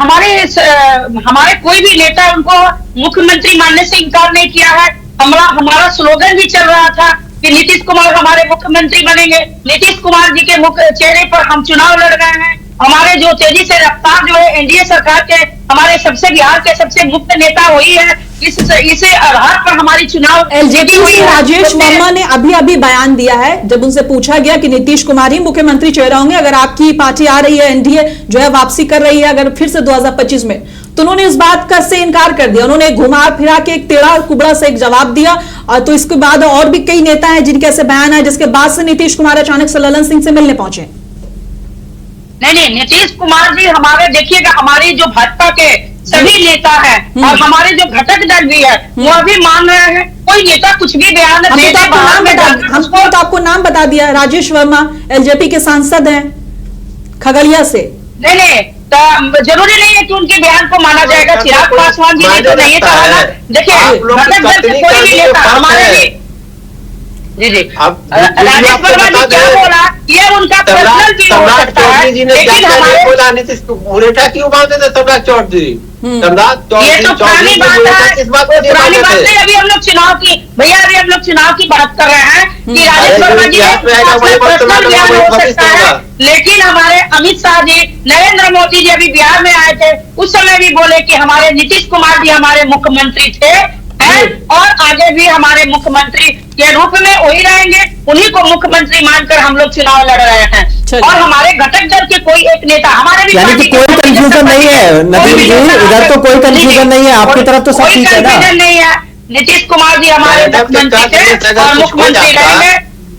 हमारे कोई भी नेता उनको मुख्यमंत्री मानने से इनकार नहीं किया है। हमारा स्लोगन भी चल रहा था कि नीतीश कुमार हमारे मुख्यमंत्री बनेंगे। नीतीश कुमार जी के चेहरे पर हम चुनाव लड़ रहे हैं। हमारे जो तेजी से रफ्तार जो है एनडीए सरकार के, हमारे सबसे बिहार के सबसे मुख्य नेता वही है। इसे आधार पर हमारी चुनाव एलजेपी से राजेश वर्मा ने अभी बयान दिया है जब उनसे पूछा गया कि नीतीश कुमार ही मुख्यमंत्री चेहरा होंगे अगर आपकी पार्टी आ रही है, एनडीए जो है वापसी कर रही है अगर फिर से 2025 में, तो उन्होंने इस बात का से इनकार कर दिया। उन्होंने घुमा फिरा के एक टेढ़ा कुबड़ा से एक जवाब दिया। और तो इसके बाद और भी कई नेता हैं जिनके ऐसे बयान है, जिसके बाद से नीतीश कुमार अचानक से ललन सिंह से मिलने पहुंचे। नहीं, नीतीश कुमार जी हमारे, देखिएगा हमारी जो भाजपा के सभी नेता हैं और हमारे जो घटक दल भी है वो भी मान रहे हैं। कोई नेता कुछ भी बयान हमको तो आपको नाम बता दिया, राजेश वर्मा एलजेपी के सांसद हैं खगड़िया से। नहीं, तो जरूरी नहीं है कि उनके बयान को माना जाएगा। चिराग पासवान जी ने तो नहीं कहा ना। देखिए घटक दल के कोई भी नेता हमारे भी जी राजेश वर्मा जी क्या बोला ये उनका पर्सनल चीज हो सकता है, लेकिन हमारे बोला नीतीश मुरेठा क्यों मानते थे सम्राट चौधरी? ये तो पुरानी बात है, पुरानी बात है। अभी हम लोग चुनाव की चुनाव की बात कर रहे हैं कि राजेश वर्मा जी पर्सनल बयान हो सकता है, लेकिन हमारे अमित शाह जी, नरेंद्र मोदी जी अभी बिहार में आए थे, उस समय भी बोले कि हमारे नीतीश कुमार जी हमारे मुख्यमंत्री थे और आगे भी हमारे मुख्यमंत्री के रूप में वही रहेंगे। उन्हीं को मुख्यमंत्री मानकर हम लोग चुनाव लड़ रहे हैं और हमारे घटक दल के कोई एक नेता हमारे भी, यानी कि कोई कंफ्यूजन नहीं है नवीन जी, इधर तो कोई कंफ्यूजन नहीं है, आपकी तरफ तो सब ठीक है ना? नहीं है, नीतीश कुमार जी हमारे मुख्यमंत्री थे और मुख्यमंत्री रहेंगे।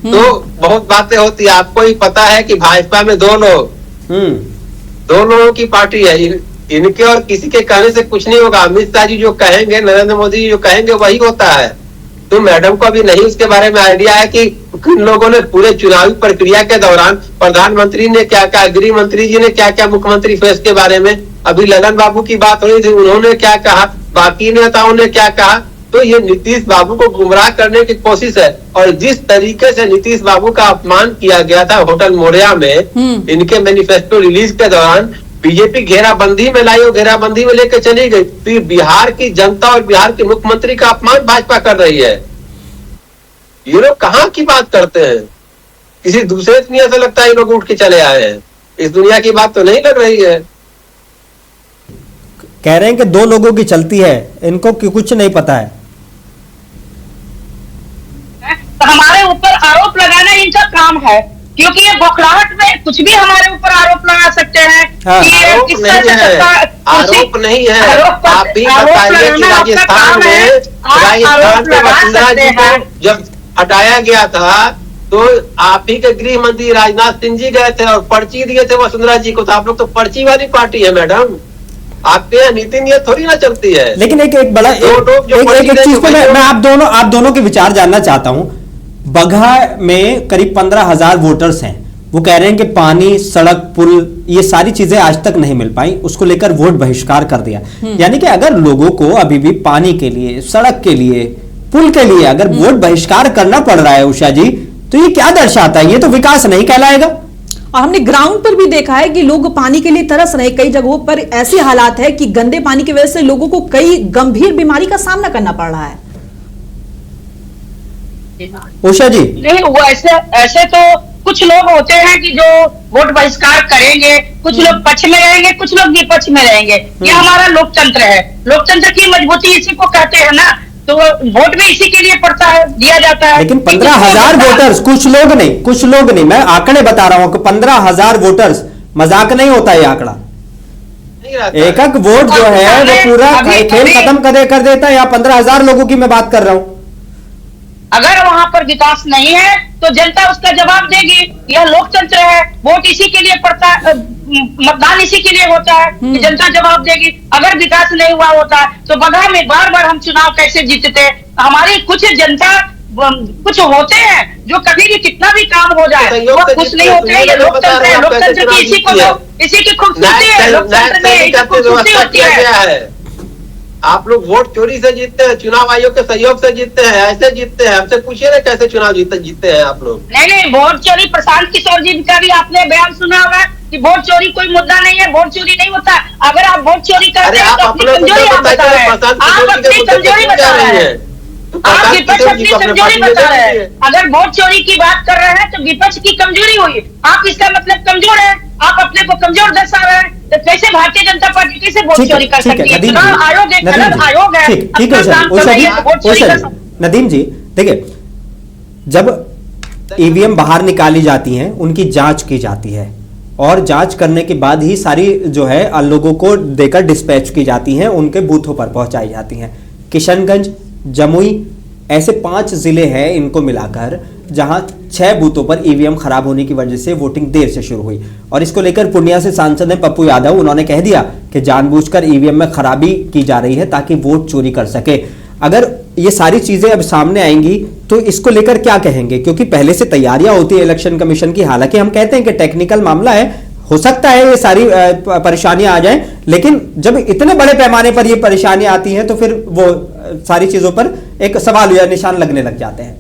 तो बहुत बातें होती है। आपको ही पता है कि भाजपा में दो लोगों की पार्टी है। इनके और किसी के कहने से कुछ नहीं होगा। अमित शाह जी जो कहेंगे, नरेंद्र मोदी जी जो कहेंगे वही होता है। तो मैडम को अभी नहीं उसके बारे में आइडिया है कि किन लोगों ने पूरे चुनावी प्रक्रिया के दौरान प्रधानमंत्री ने क्या क्या, गृह मंत्री जी ने क्या क्या, मुख्यमंत्री फेस के बारे में अभी ललन बाबू की बात हो रही थी, उन्होंने क्या कहा, बाकी नेताओं ने क्या कहा। तो ये नीतीश बाबू को गुमराह करने की कोशिश है। और जिस तरीके से नीतीश बाबू का अपमान किया गया था होटल मोरिया में इनके मैनिफेस्टो रिलीज के दौरान, बीजेपी घेराबंदी में लाई और घेराबंदी में लेकर चली गई। तो ये बिहार की जनता और बिहार के मुख्यमंत्री का अपमान भाजपा कर रही है। ये लोग कहाँ की बात करते हैं? किसी दूसरे दुनिया से लगता है ये लोग उठ के चले आए हैं। इस दुनिया की बात तो नहीं लग रही है। कह रहे हैं कि दो लोगों की चलती है, इनको कुछ नहीं पता है। तो हमारे ऊपर आरोप लगाना इनका काम है, क्योंकि ये बौखलाहट में कुछ भी हमारे ऊपर आरोप लगा सकते हैं। हाँ। कि ये किस तरह से आरोप नहीं है। आप भी बताइए कि राजस्थान में वसुंधरा जी को जब हटाया गया था तो आप ही के गृह मंत्री राजनाथ सिंह जी गए थे और पर्ची दिए थे वसुंधरा जी को। तो आप लोग तो पर्ची वाली पार्टी है मैडम। आपके यहाँ नीति नियत थोड़ी ना चलती है। लेकिन एक बड़ा एक चीज पे मैं आप दोनों के विचार जानना चाहता हूं। बगहा में करीब 15,000 वोटर्स हैं। वो कह रहे हैं कि पानी, सड़क, पुल, ये सारी चीजें आज तक नहीं मिल पाई, उसको लेकर वोट बहिष्कार कर दिया। यानी कि अगर लोगों को अभी भी पानी के लिए, सड़क के लिए, पुल के लिए अगर वोट बहिष्कार करना पड़ रहा है उषा जी, तो ये क्या दर्शाता है? ये तो विकास नहीं कहलाएगा। और हमने ग्राउंड पर भी देखा है कि लोग पानी के लिए तरस रहे। कई जगहों पर ऐसे हालात है कि गंदे पानी की वजह से लोगों को कई गंभीर बीमारी का सामना करना पड़ रहा है। उषा जी, नहीं, वो ऐसे तो कुछ लोग होते हैं कि जो वोट बहिष्कार करेंगे, कुछ लोग पक्ष में रहेंगे, कुछ लोग विपक्ष में रहेंगे। ये हमारा लोकतंत्र है। लोकतंत्र की मजबूती इसी को कहते हैं ना। तो वोट भी इसी के लिए पड़ता है, दिया जाता है। लेकिन 15,000 वोटर्स, कुछ लोग नहीं, मैं आंकड़े बता रहा हूं कि 15,000 वोटर्स, मजाक नहीं होता ये आंकड़ा। एक वोट जो है वो पूरा खेल खत्म कर देता है। यहाँ 15,000 लोगों की मैं बात कर रहा हूं। अगर वहां पर विकास नहीं है तो जनता उसका जवाब देगी। यह लोकतंत्र है। वोट इसी के लिए पड़ता है, मतदान इसी के लिए होता है कि जनता जवाब देगी। अगर विकास नहीं हुआ होता तो बगहा में बार बार हम चुनाव कैसे जीतते? हमारी कुछ जनता कुछ होते हैं जो कभी भी कितना भी काम हो जाए वो खुश नहीं होते हैं। ये लोकतंत्र है। लोकतंत्र की इसी की खूबसूरती है। लोकतंत्र में खूबसूरती होती है। आप लोग वोट चोरी से जीतते हैं, चुनाव आयोग के सहयोग से जीतते हैं, ऐसे जीतते हैं। हमसे पूछिए ना कैसे चुनाव जीतते हैं आप लोग। नहीं, वोट चोरी, प्रशांत किशोर जी का भी आपने बयान सुना होगा कि वोट चोरी कोई मुद्दा नहीं है, वोट चोरी नहीं होता। अगर आप वोट चोरी करते हैं तो अपनी कमजोरी आप बता रहे हैं। आप अपनी कमजोरी बता रहे हैं। आप विपक्ष अपनी कमजोरी बता रहे हैं। अगर वोट चोरी की बात कर रहे हैं तो विपक्ष की कमजोरी हुई। आप इसका मतलब कमजोर है, आप अपने को कमजोर दर्शा रहे हैं। तो कैसे भारतीय जनता पार्टी कैसे वोट चोरी कर सकती है? चुनाव आयोग एक अलग आयोग है। ठीक है सर। नदीम जी, देखिए, जब ईवीएम बाहर निकाली जाती हैं उनकी जांच की जाती है और जांच करने के बाद ही सारी जो है लोगों को देकर डिस्पैच की जाती हैं, उनके बूथों पर पहुंचाई जाती हैं। किशनगंज, जमुई, ऐसे 5 जिले हैं इनको मिलाकर जहां 6 बूथों पर ईवीएम खराब होने की वजह से वोटिंग देर से शुरू हुई। और इसको लेकर पूर्णिया से सांसद हैं पप्पू यादव, उन्होंने कह दिया कि जानबूझकर ईवीएम में खराबी की जा रही है ताकि वोट चोरी कर सके। अगर ये सारी चीजें अब सामने आएंगी तो इसको लेकर क्या कहेंगे? क्योंकि पहले से तैयारियां होती है इलेक्शन कमीशन की। हालांकि हम कहते हैं कि टेक्निकल मामला है, हो सकता है ये सारी परेशानियां आ जाएं, लेकिन जब इतने बड़े पैमाने पर ये परेशानियां आती हैं तो फिर वो सारी चीजों पर एक सवाल या निशान लगने लग जाते हैं।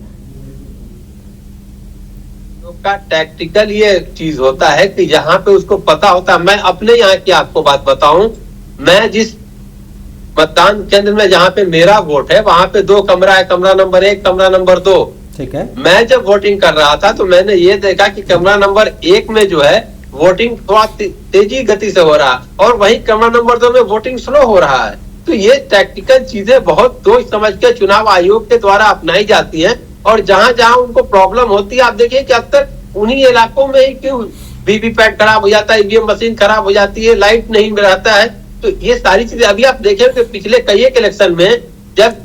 का टैक्टिकल ये चीज होता है कि जहां पे उसको पता होता है। मैं अपने यहाँ की आपको बात बताऊं, मैं जिस मतदान केंद्र में जहां पे मेरा वोट है वहां पे 2 कमरा है, कमरा नंबर 1, कमरा नंबर 2। ठीक है। मैं जब वोटिंग कर रहा था तो मैंने ये देखा कि कमरा नंबर 1 में जो है वोटिंग थोड़ा तेजी गति से हो रहा और वहीं कमरा नंबर 2 में वोटिंग स्लो हो रहा है। तो ये टैक्टिकल चीजें बहुत सोच समझ के चुनाव आयोग के द्वारा अपनाई जाती हैं। और जहां जहां उनको प्रॉब्लम होती है, आप देखिए कि अब तक उन्हीं इलाकों में ही क्यों वीवीपैट खराब हो जाता है, ईवीएम मशीन खराब हो जाती है, लाइट नहीं रहता है। तो ये सारी चीजें अभी आप देखें कि पिछले कई एक इलेक्शन में जब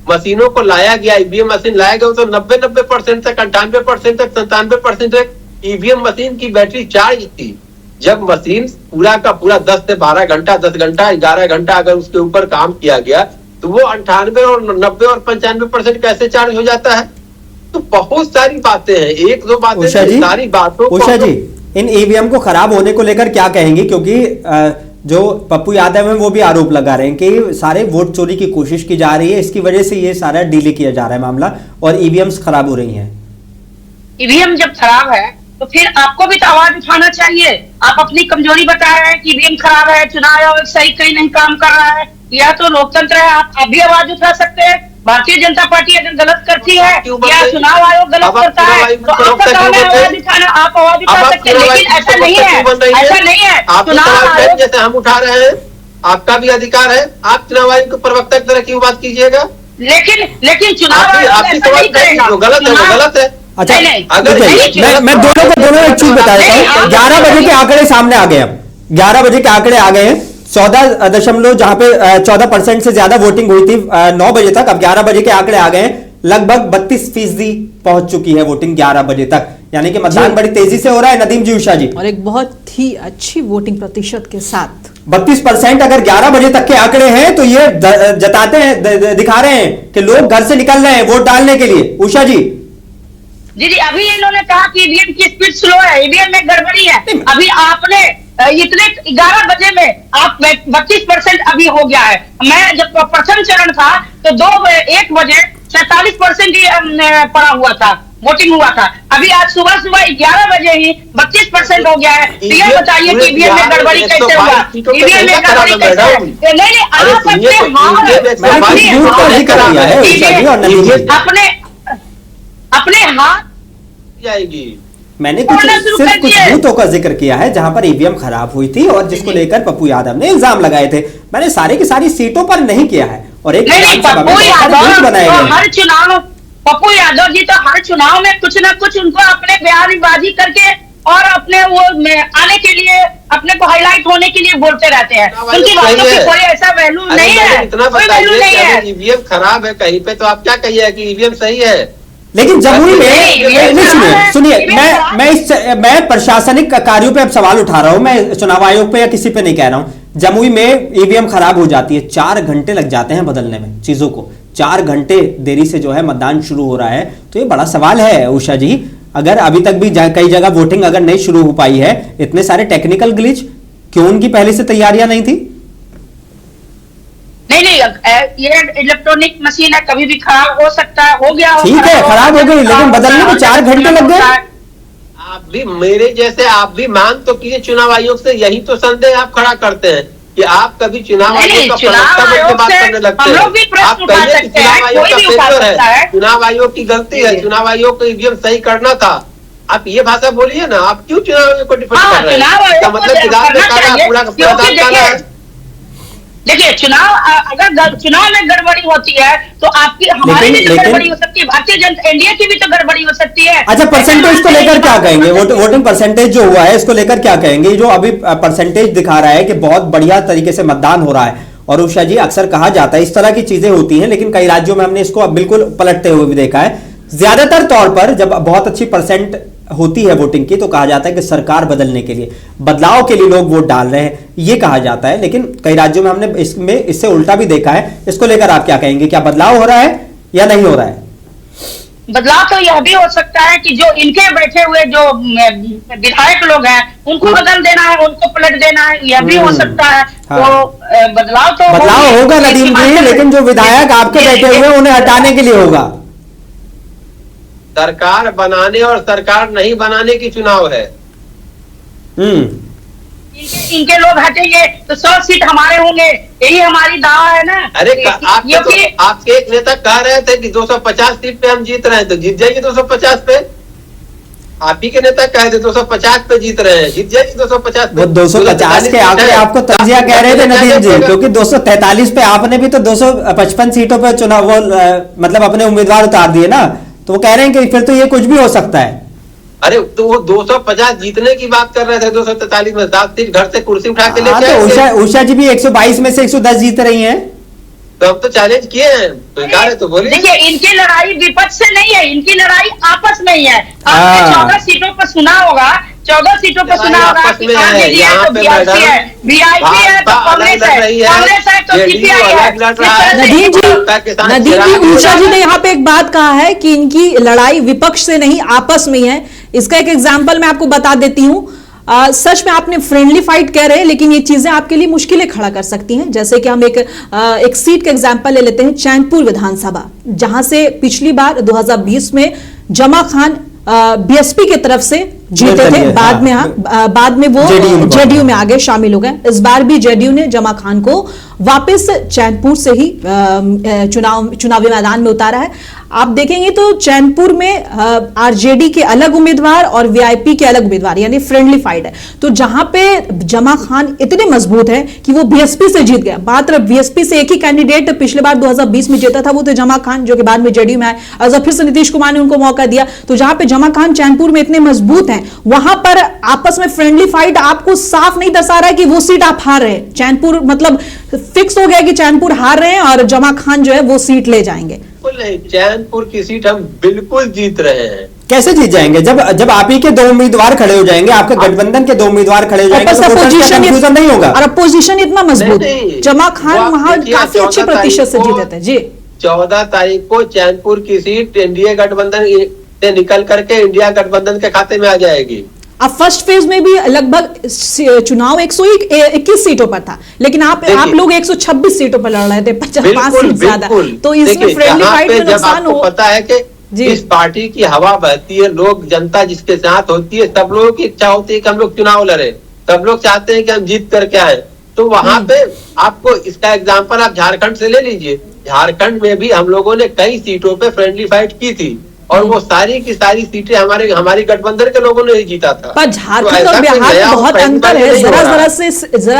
मशीनों को लाया गया, ईवीएम मशीन लाया गया, तो 90% तक, 98% तक, 97% तक ईवीएम मशीन की बैटरी चार्ज थी। जब मशीन पूरा का पूरा 10 से 12 घंटा, 10 घंटा, 11 घंटा अगर उसके ऊपर काम किया गया, तो वो 98 और 90 और 95% कैसे चार्ज हो जाता है? तो बहुत सारी बातें हैं, एक दो बातें नहीं, सारी बातों को। उषा जी, इन ईवीएम को खराब होने को लेकर क्या कहेंगे? क्योंकि जो पप्पू यादव हैं वो भी आरोप लगा रहे हैं कि सारे वोट चोरी की कोशिश की जा रही है, इसकी वजह से ये सारा डिले किया जा रहा है मामला, और ईवीएम्स खराब हो रही हैं। ईवीएम जब खराब है तो फिर आपको भी तो आवाज उठाना चाहिए। आप अपनी कमजोरी बता रहे हैं कि ईवीएम खराब है, चुनाव आयोग सही कहीं नहीं काम कर रहा है, यह तो लोकतंत्र है, आप भी आवाज उठा सकते हैं। भारतीय जनता पार्टी अगर गलत करती है या चुनाव आयोग गलत करता है तो आपका काम है आवाज उठाना, आप आवाज उठा सकते हैं, लेकिन ऐसा नहीं है, ऐसा नहीं है। चुनाव आयोग जैसे हम उठा रहे हैं, आपका भी अधिकार है, आप चुनाव आयोग के प्रवक्ता की तरह क्यों बात कीजिएगा? लेकिन चुनाव आयोग ऐसा नहीं करेगा। गलत है, वो गलत है। अच्छा, अगर मैं दोनों एक चीज बता देता हूँ। 11 बजे के आंकड़े सामने आ गए, अब 11 बजे के आंकड़े आ गए हैं, 14 जहां पे 14% से ज्यादा वोटिंग हुई थी 9 बजे तक, अब 11 बजे के आंकड़े आ गए हैं, लगभग 32% पहुंच चुकी है वोटिंग 11 बजे तक, यानी कि मतदान बड़ी तेजी से हो रहा है। नदीम जी, उषा जी, और एक बहुत ही अच्छी वोटिंग प्रतिशत के साथ 32% अगर 11 बजे तक के आंकड़े हैं तो ये जताते हैं, दिखा रहे हैं कि लोग घर से निकल रहे हैं वोट डालने के लिए। उषा जी, जी, अभी इन्होंने कहा कि ईवीएम की स्पीड स्लो है, ईवीएम में गड़बड़ी है। अभी आपने इतने 11 बजे में आप 32% अभी हो गया है। मैं जब प्रथम चरण था तो 1 बजे 47% ही पड़ा हुआ था, वोटिंग हुआ था। अभी आज सुबह 11 बजे ही 32% हो गया है। तो ये बताइए कि ईवीएम में गड़बड़ी कैसे हुआ? ईवीएम में गड़बड़ी कैसे है? नहीं, आप अपने हाथ जाएगी। मैंने सिर्फ कुछ बूथों का जिक्र किया है जहां पर ईवीएम खराब हुई थी और जिसको लेकर पप्पू यादव ने इल्जाम लगाए थे। मैंने सारी की सारी सीटों पर नहीं किया है। और एक पप्पू यादव जी तो हर चुनाव में कुछ ना कुछ उनको अपने बयानबाजी करके और अपने वो आने के लिए, अपने को हाईलाइट होने के लिए बोलते रहते हैं। उनकी बातों की कोई ऐसा वैल्यू नहीं है, कोई वैल्यू नहीं है। ईवीएम खराब है कहीं पे तो आप क्या कहिए कि ईवीएम सही है? लेकिन जमुई में सुनिए, मैं प्रशासनिक कार्यों पे अब सवाल उठा रहा हूं, मैं चुनाव आयोग पे या किसी पे नहीं कह रहा हूं। जमुई में ईवीएम खराब हो जाती है, 4 घंटे लग जाते हैं बदलने में चीजों को, 4 घंटे देरी से जो है मतदान शुरू हो रहा है। तो ये बड़ा सवाल है उषा जी, अगर अभी तक भी कई जगह वोटिंग अगर नहीं शुरू हो पाई है, इतने सारे टेक्निकल ग्लिच, क्यों उनकी पहले से तैयारियां नहीं थी? नहीं, ये इलेक्ट्रॉनिक मशीन है, कभी भी खराब हो सकता है, हो गया, ठीक है, खराब हो गई, लेकिन बदलने में 4 घंटे लग गए। आप भी मेरे जैसे आप भी मांग तो किए चुनाव आयोग से, यही तो संदेह आप खड़ा करते हैं कि आप कभी चुनाव आयोग का प्रवक्ता बन के बात करने लगते हैं। आप कहिए कि चुनाव आयोग का फेलियर है, चुनाव आयोग की गलती है, चुनाव आयोग को ईवीएम सही करना था। आप ये भाषा बोलिए ना, आप क्यों चुनाव आयोग को डिफेंड कर रहे हैं? इसका मतलब किताब में काला, पूरा मैदान काला है। देखिए, चुनाव में गड़बड़ी होती है तो आपकी, हमारी भी तो गड़बड़ी हो सकती है, भारतीय जनता एनडीए की भी तो गड़बड़ी हो सकती है। अच्छा, परसेंटेज को लेकर क्या कहेंगे? वोटिंग परसेंटेज जो हुआ है इसको लेकर क्या कहेंगे? जो अभी परसेंटेज दिखा रहा है कि बहुत बढ़िया तरीके से मतदान हो रहा है, और उषा जी अक्सर कहा जाता है इस तरह की चीजें होती हैं, लेकिन कई राज्यों में हमने इसको बिल्कुल पलटते हुए भी देखा है। ज्यादातर तौर पर जब बहुत अच्छी परसेंट होती है वोटिंग की तो कहा जाता है कि सरकार बदलने के लिए, बदलाव के लिए लोग वोट डाल रहे हैं, ये कहा जाता है। लेकिन कई राज्यों में हमने इससे उल्टा भी देखा है। इसको लेकर आप क्या कहेंगे? क्या बदलाव हो रहा है या नहीं हो रहा है? बदलाव तो यह भी हो सकता है कि जो इनके बैठे हुए जो विधायक लोग हैं उनको बदल देना है, उनको पलट देना है, यह भी हो सकता है। हाँ। तो बदलाव होगा नदीम जी, लेकिन जो विधायक आपके बैठे हुए उन्हें हटाने के लिए होगा। सरकार बनाने और सरकार नहीं बनाने की चुनाव है। इनके लोग हटेंगे तो 100 सीट हमारे होंगे, यही हमारी दावा है ना। अरे आपके एक नेता कह रहे थे कि 250 सीट पे हम जीत रहे हैं, तो जीत जाइए 250 पे। आप ही के नेता कहे थे 250 पे जीत रहे हैं, जीत जाइए 250 पे। वो 250 के आंकड़े आपको तंजिया कह रहे थे नदीम जी, क्योंकि 243 पे आपने भी तो 255 सीटों पे चुनाव मतलब अपने उम्मीदवार उतार दिए ना, तो वो कह रहे हैं कि फिर तो ये कुछ भी हो सकता है। अरे तो वो 250 जीतने की बात कर रहे थे, 243 में 7 सीट घर से कुर्सी उठा के लेके आए। उषा जी भी 122 में से 110 जीत रही हैं। तो हम तो चैलेंज किए हैं, स्वीकार है तो बोलिए। देखिए, इनकी लड़ाई विपक्ष से नहीं है, इनकी लड़ाई आपस में ही है। आपने 14 सीटों पर सुना होगा, 14 सीटों पर सुना होगा कि आरजेडी है तो बीआरपी है, वीआईपी है तो कांग्रेस है, कांग्रेस है तो सीपीआई है। नदीम जी, उषा जी ने यहाँ पे एक बात कहा है कि इनकी लड़ाई विपक्ष से नहीं आपस में ही है। इसका एक एग्जाम्पल मैं आपको बता देती हूँ। सच में आपने फ्रेंडली फाइट कह रहे हैं, लेकिन ये चीजें आपके लिए मुश्किलें खड़ा कर सकती हैं। जैसे कि हम एक सीट का एग्जांपल ले लेते हैं, चैनपुर विधानसभा, जहां से पिछली बार 2020 में जमा खान बीएसपी की तरफ से जीते थे, बाद में वो जेडीयू में आगे शामिल हो गए। इस बार भी जेडीयू ने जमा खान को वापस चैनपुर से ही चुनावी मैदान में उतारा है। आप देखेंगे तो चैनपुर में आरजेडी के अलग उम्मीदवार और वीआईपी के अलग उम्मीदवार, यानी फ्रेंडली फाइट है। तो जहां पे जमा खान इतने मजबूत है कि वो बीएसपी से जीत गया, मात्र बीएसपी से एक ही कैंडिडेट पिछले बार 2020 में जीता था, वो तो जमा खान, जो कि बाद में जेडीयू में आए और फिर से नीतीश कुमार ने उनको मौका दिया। तो जहां पे जमा खान चैनपुर में इतने मजबूत हैं, वहां पर आपस में फ्रेंडली फाइट आपको साफ नहीं दर्शा रहा है कि वो सीट आप हार रहे हैं। चैनपुर मतलब फिक्स हो गया कि चैनपुर हार रहे हैं और जमा खान जो है वो सीट ले जाएंगे। बिल्कुल नहीं, चैनपुर की सीट हम बिल्कुल जीत रहे हैं। कैसे जीत जाएंगे? जब आप ही के 2 उम्मीदवार खड़े हो जाएंगे, आपके गठबंधन के 2 उम्मीदवार खड़े हो जाएंगे, तो कंफ्यूजन नहीं होगा। और अपोजिशन इतना मजबूत, जमा खान वहां काफी अच्छे प्रतिशत से जीते थे जी। 14 तारीख को चैनपुर की सीट एनडीए गठबंधन से निकल करके इंडिया गठबंधन के खाते में आ जाएगी। अब फर्स्ट फेज में भी लगभग चुनाव 121 सीटों पर था, लेकिन आप लोग 126 सीटों पर लड़ रहे थे, 5 सीट ज्यादा। तो इसमें फ्रेंडली फाइट में नुकसान हो। पता है कि इस पार्टी की हवा बहती है, लोग, जनता जिसके साथ होती है, सब लोगों की इच्छा होती है कि हम लोग चुनाव लड़े, सब लोग चाहते हैं कि हम जीत करके आए। तो वहां पे आपको इसका एग्जाम्पल आप झारखंड से ले लीजिए। झारखंड में भी हम लोगों ने कई सीटों पे फ्रेंडली फाइट की थी और वो सारी की सारी सीटें हमारी गठबंधन के लोगों ने ही जीता था। पर झारखंड और बिहार में बहुत अंतर है,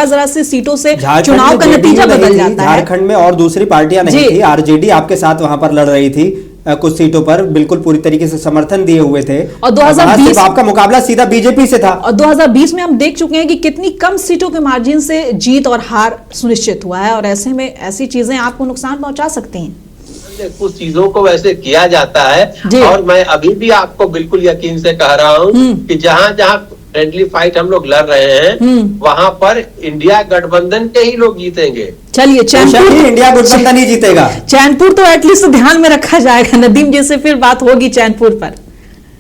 जरा से सीटों से चुनाव का नतीजा बदल जाता है। झारखंड में और दूसरी पार्टियां नहीं थी, आरजेडी आपके साथ वहां पर लड़ रही थी, कुछ सीटों पर बिल्कुल पूरी तरीके से समर्थन दिए हुए थे। और 2020 आपका मुकाबला सीधा बीजेपी से था। और 2020 में हम देख चुके हैं कि कितनी कम सीटों के मार्जिन से जीत और हार सुनिश्चित हुआ है, और ऐसे में ऐसी चीजें आपको नुकसान पहुंचा सकती हैं। कुछ चीजों को वैसे किया जाता है, और मैं अभी भी आपको बिल्कुल यकीन से कह रहा हूँ कि जहां जहां फ्रेंडली फाइट हम लोग लड़ रहे हैं, वहां पर इंडिया गठबंधन के ही लोग जीतेंगे। चलिए, चैनपुर इंडिया गठबंधन ही जीतेगा। चैनपुर तो एटलीस्ट ध्यान में रखा जाएगा। नदीम जी से फिर बात होगी चैनपुर पर।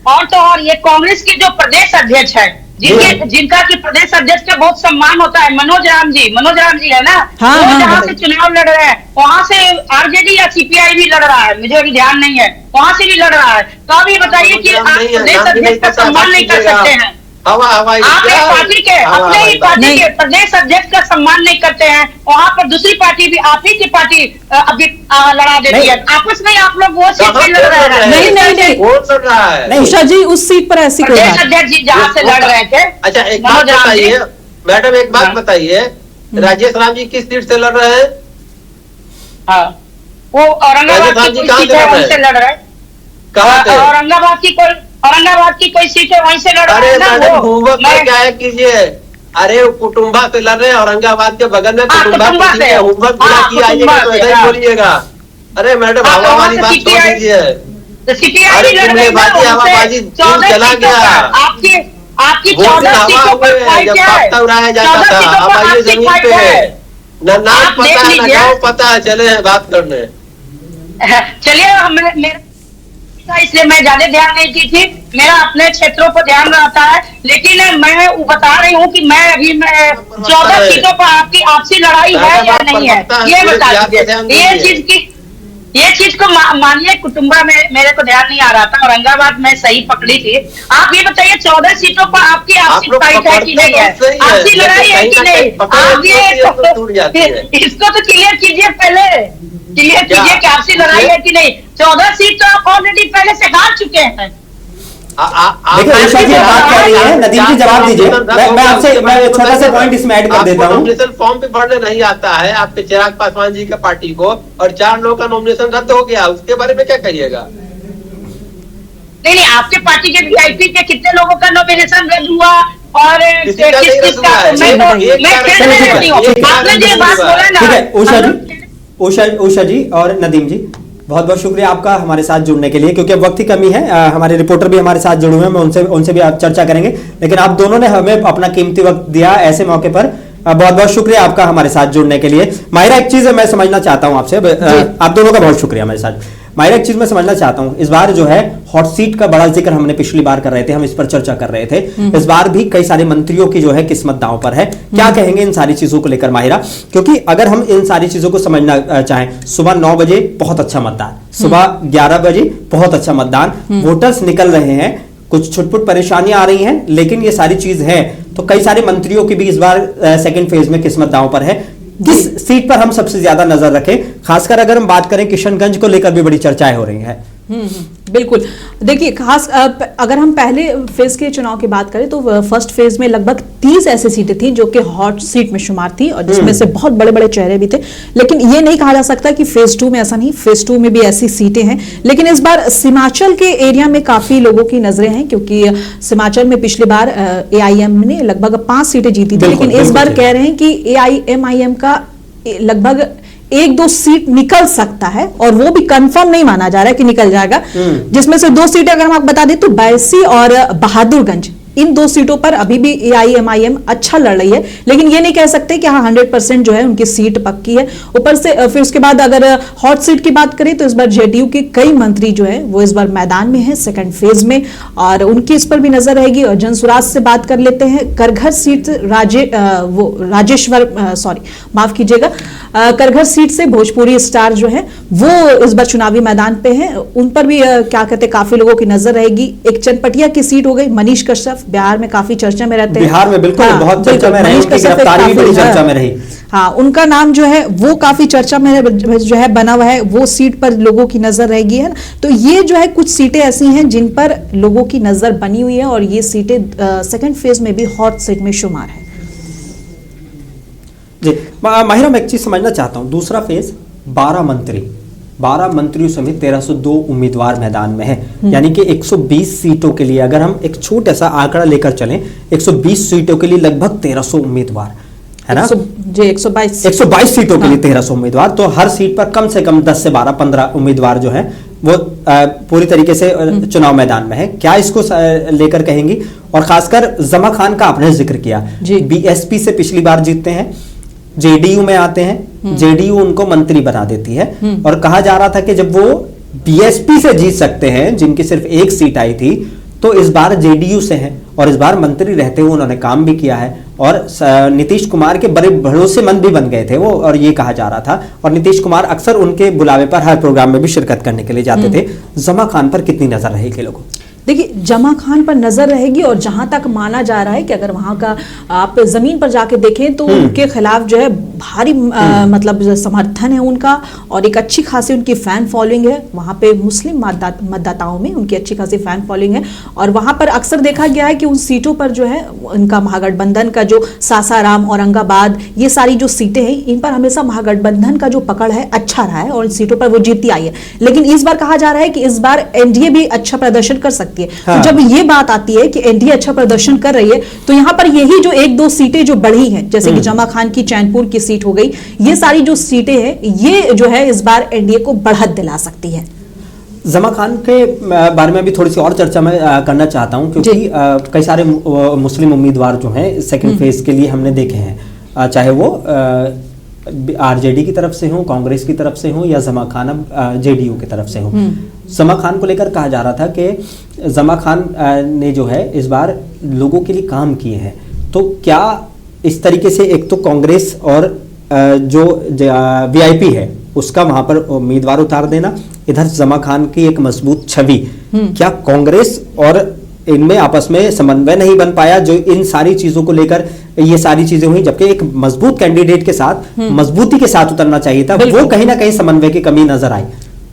और तो और ये कांग्रेस के जो प्रदेश अध्यक्ष है, जिनका की प्रदेश अध्यक्ष का बहुत सम्मान होता है, मनोज राम जी है ना, वो जहाँ से चुनाव लड़ रहे हैं, वहाँ से आरजेडी या सीपीआई भी लड़ रहा है, मुझे अभी ध्यान नहीं है, वहाँ से भी लड़ रहा है। तो आप ये बताइए कि आप प्रदेश अध्यक्ष का सम्मान नहीं कर सकते हैं? आप एक पार्टी के, अपने ही पार्टी के प्रदेश अध्यक्ष का सम्मान नहीं करते हैं, वहाँ पर दूसरी पार्टी भी आप ही की पार्टी अभी लड़ा देती है। आपस में आप लोग वो सीट पे लड़ रहे हैं। नहीं, कौन लड़ रहा है? उषा जी, उस सीट पर ऐसी कोई प्रदेश अध्यक्ष जी जहाँ से लड़ रहे थे। अच्छा, एक बात बताइए मैडम, एक बात बताइए, राजेश राम जी किस सीट से लड़ रहे हैं? हाँ, वो औरंगाबाद की कोई सीट है, वहीं से लड़ रहे हैं। औरंगाबाद की कोई सीट है, वहीं से लड़ रहे हैं ना वो। क्या है कीजिए, अरे कुटुंबा से लड़ रहे हैं, औरंगाबाद के बगल में कुटुंबा से होमवर्क पूरा किया, तो ऐसा ही बोलिएगा। अरे मैडम, हवा वाली बात छोड़ दीजिए। हवाबाजी चला गया, आपकी 14 सीटों पर फाइट है, उड़ाया जाता था हवाई जमीन पे, न नाम पता है न गाँव पता है, चले हैं बात करने। चलिए, इसलिए मैं ज्यादा ध्यान नहीं की थी, मेरा अपने क्षेत्रों पर ध्यान रहता है, लेकिन मैं बता रही हूँ कि मैं अभी 14 सीटों पर आपकी आपसी लड़ाई है या नहीं है, ये बता दीजिए। ये चीज को मानिए, कुटुंबा में मेरे को ध्यान नहीं आ रहा था, औरंगाबाद में सही पकड़ी थी। आप ये बताइए 14 सीटों पर आपकी आपसी फाइट है कि नहीं है, आपसी लड़ाई है कि नहीं? आप ये इसको तो क्लियर कीजिए, पहले क्लियर कीजिए कि आपसी लड़ाई है कि नहीं। 14 सीट तो आप ऑलरेडी पहले से हार चुके हैं। देखिए, उषा जी बात कर रही है, नदीम जी जवाब दीजिए। मैं आपसे छोटा सा पॉइंट इसमें ऐड कर देता हूँ। नॉमिनेशन फॉर्म पे भरने नहीं आता है आपके चिराग पासवान जी का पार्टी को, और 4 लोगों का नॉमिनेशन रद्द हो गया, उसके बारे में क्या कहिएगा? नहीं, आपके पार्टी के वीआईपी के कितने लोगों का नॉमिनेशन रद्द हुआ और किसका? मैं आपने जो बात बोला ना, ठीक है उषा जी, उषा जी और नदीम जी, बहुत बहुत शुक्रिया आपका हमारे साथ जुड़ने के लिए, क्योंकि अब वक्त की कमी है। हमारे रिपोर्टर भी हमारे साथ जुड़े हुए हैं, मैं उनसे भी आप चर्चा करेंगे, लेकिन आप दोनों ने हमें अपना कीमती वक्त दिया ऐसे मौके पर। बहुत बहुत शुक्रिया आपका हमारे साथ जुड़ने के लिए। माहिरा, एक चीज मैं समझना चाहता हूं आपसे, आप दोनों का बहुत शुक्रिया हमारे साथ। माहिरा, एक चीज मैं समझना चाहता हूं, इस बार जो है हॉट सीट का बड़ा जिक्र हमने पिछली बार कर रहे थे, हम इस पर चर्चा कर रहे थे। इस बार भी कई सारे मंत्रियों की जो है किस्मत दांव पर है। क्या कहेंगे इन सारी चीजों को लेकर माहिरा? क्योंकि अगर हम इन सारी चीजों को समझना चाहें, सुबह 9 बजे बहुत अच्छा मतदान, सुबह 11 बजे बहुत अच्छा मतदान, वोटर्स निकल रहे हैं, कुछ छुटपुट परेशानियां आ रही हैं, लेकिन ये सारी चीज है। तो कई सारे मंत्रियों की भी इस बार सेकंड फेज में किस्मत दांव पर है। किस सीट पर हम सबसे ज्यादा नजर रखें? खासकर अगर हम बात करें, किशनगंज को लेकर भी बड़ी चर्चाएं हो रही हैं। बिल्कुल। देखिए, खास अगर हम पहले फेज के चुनाव की बात करें तो फर्स्ट फेज में लगभग 30 ऐसी सीटें थी जो कि हॉट सीट में शुमार थी और जिसमें से बहुत बड़े बड़े चेहरे भी थे। लेकिन ये नहीं कहा जा सकता कि फेज 2 में ऐसा नहीं, फेज 2 में भी ऐसी सीटें हैं। लेकिन इस बार सीमांचल के एरिया में काफी लोगों की नजरें हैं, क्योंकि सीमांचल में पिछली बार AIM ने लगभग 5 सीटें जीती थी, लेकिन इस बार कह रहे हैं कि AIMIM का लगभग 1-2 सीट निकल सकता है, और वो भी कंफर्म नहीं माना जा रहा है कि निकल जाएगा। जिसमें से 2 सीटें अगर हम आपको बता दें तो बैसी और बहादुरगंज, इन 2 सीटों पर अभी भी AIMIM अच्छा लड़ रही है, लेकिन ये नहीं कह सकते कि हाँ 100% जो है उनकी सीट पक्की है। ऊपर से फिर उसके बाद अगर हॉट सीट की बात करें तो इस बार JDU के कई मंत्री जो है वो इस बार मैदान में है सेकंड फेज में, और उनकी इस पर भी नजर रहेगी। और जनसुराज से बात कर लेते हैं, करघर सीट माफ कीजिएगा, करघर सीट से भोजपुरी स्टार जो है वो इस बार चुनावी मैदान पे है, उन पर भी क्या कहते काफी लोगों की नजर रहेगी। एक चनपटिया की सीट हो गई, मनीष कश्यप बिहार में काफी चर्चा में रहते हैं। बिहार में बिल्कुल बहुत चर्चा में रही, उनकी गिरफ्तारी भी बड़ी चर्चा में रही। हाँ, उनका नाम जो है वो काफी चर्चा में जो है बना हुआ है, वो सीट पर लोगों की नजर रहेगी, है ना। तो ये जो है कुछ सीटें ऐसी हैं जिन पर लोगों की नजर बनी हुई है, और ये सीटें सेकंड फेज में भी हॉट सीट में शुमार है। जी माहिरा, मैं एक चीज समझना चाहता हूं, दूसरा फेज 12 मंत्रियों समेत 1302 उम्मीदवार मैदान में है, यानी कि 120 सीटों के लिए अगर हम एक छोटा सा आंकड़ा लेकर चलें, 120 सीटों के लिए लगभग 1300 उम्मीदवार, है ना जी, 122 सीटों के लिए 1300 उम्मीदवार। तो हर सीट पर कम से कम 10 से 12-15 उम्मीदवार जो है वो पूरी तरीके से चुनाव मैदान में है। क्या इसको लेकर कहेंगी? और खासकर जमा खान का आपने जिक्र किया, BSP से पिछली बार जीतते हैं, JDU में आते हैं, JDU उनको मंत्री बना देती है, और कहा जा रहा था कि जब वो BSP से जीत सकते हैं, जिनकी सिर्फ 1 सीट आई थी, तो इस बार JDU से हैं और इस बार मंत्री रहते हुए उन्होंने काम भी किया है, और नीतीश कुमार के बड़े भरोसेमंद भी बन गए थे वो, और ये कहा जा रहा था। और नीतीश कुमार अक्सर उनके बुलावे पर हर प्रोग्राम में भी शिरकत करने के लिए जाते थे। जमा खान पर कितनी नजर रहेगी लोगों? देखिए, जमा खान पर नजर रहेगी, और जहां तक माना जा रहा है कि अगर वहां का आप जमीन पर जाके देखें तो उनके खिलाफ जो है भारी मतलब समर्थन है उनका, और एक अच्छी खासी उनकी फैन फॉलोइंग है वहां पे। मुस्लिम मतदाताओं में उनकी अच्छी खासी फैन फॉलोइंग है, और वहां पर अक्सर देखा गया है कि उन सीटों पर जो है उनका महागठबंधन का जो सासाराम, औरंगाबाद, ये सारी जो सीटें हैं, इन पर हमेशा महागठबंधन का जो पकड़ है अच्छा रहा है, और इन सीटों पर वो जीतती आई है। लेकिन इस बार कहा जा रहा है कि इस बार NDA भी अच्छा प्रदर्शन कर सकती है। हाँ। तो जब ये बात आती है कि NDA अच्छा प्रदर्शन कर रही है, तो यहां पर यही जो 1-2 सीटें जो बढ़ी हैं, जैसे कि जमा खान की चैनपुर की सीट हो गई, ये सारी जो सीटें हैं, ये जो है इस बार NDA को बढ़त दिला सकती है। जमा खान के बारे में भी थोड़ी सी और चर्चा मैं करना चाहता हूं, क्योंकि कई सारे मुस्लिम उम्मीदवार जो हैं सेकंड फेज के लिए हमने देखे हैं, चाहे वो RJD की तरफ से हो, कांग्रेस की तरफ से हो, या जमा खान अब JDU की तरफ से हो। जमा खान को लेकर कहा जा रहा था कि जमा खान ने जो है इस बार लोगों के लिए काम किए हैं। तो क्या इस तरीके से एक तो कांग्रेस और जो VIP है उसका वहां पर उम्मीदवार उतार देना, इधर जमा खान की एक मजबूत छवि, क्या कांग्रेस और इनमें आपस में समन्वय नहीं बन पाया, जो इन सारी चीजों को लेकर ये सारी चीजें हुई, जबकि एक मजबूत कैंडिडेट के साथ मजबूती के साथ उतरना चाहिए था, वो कहीं ना कहीं समन्वय की कमी नजर आई।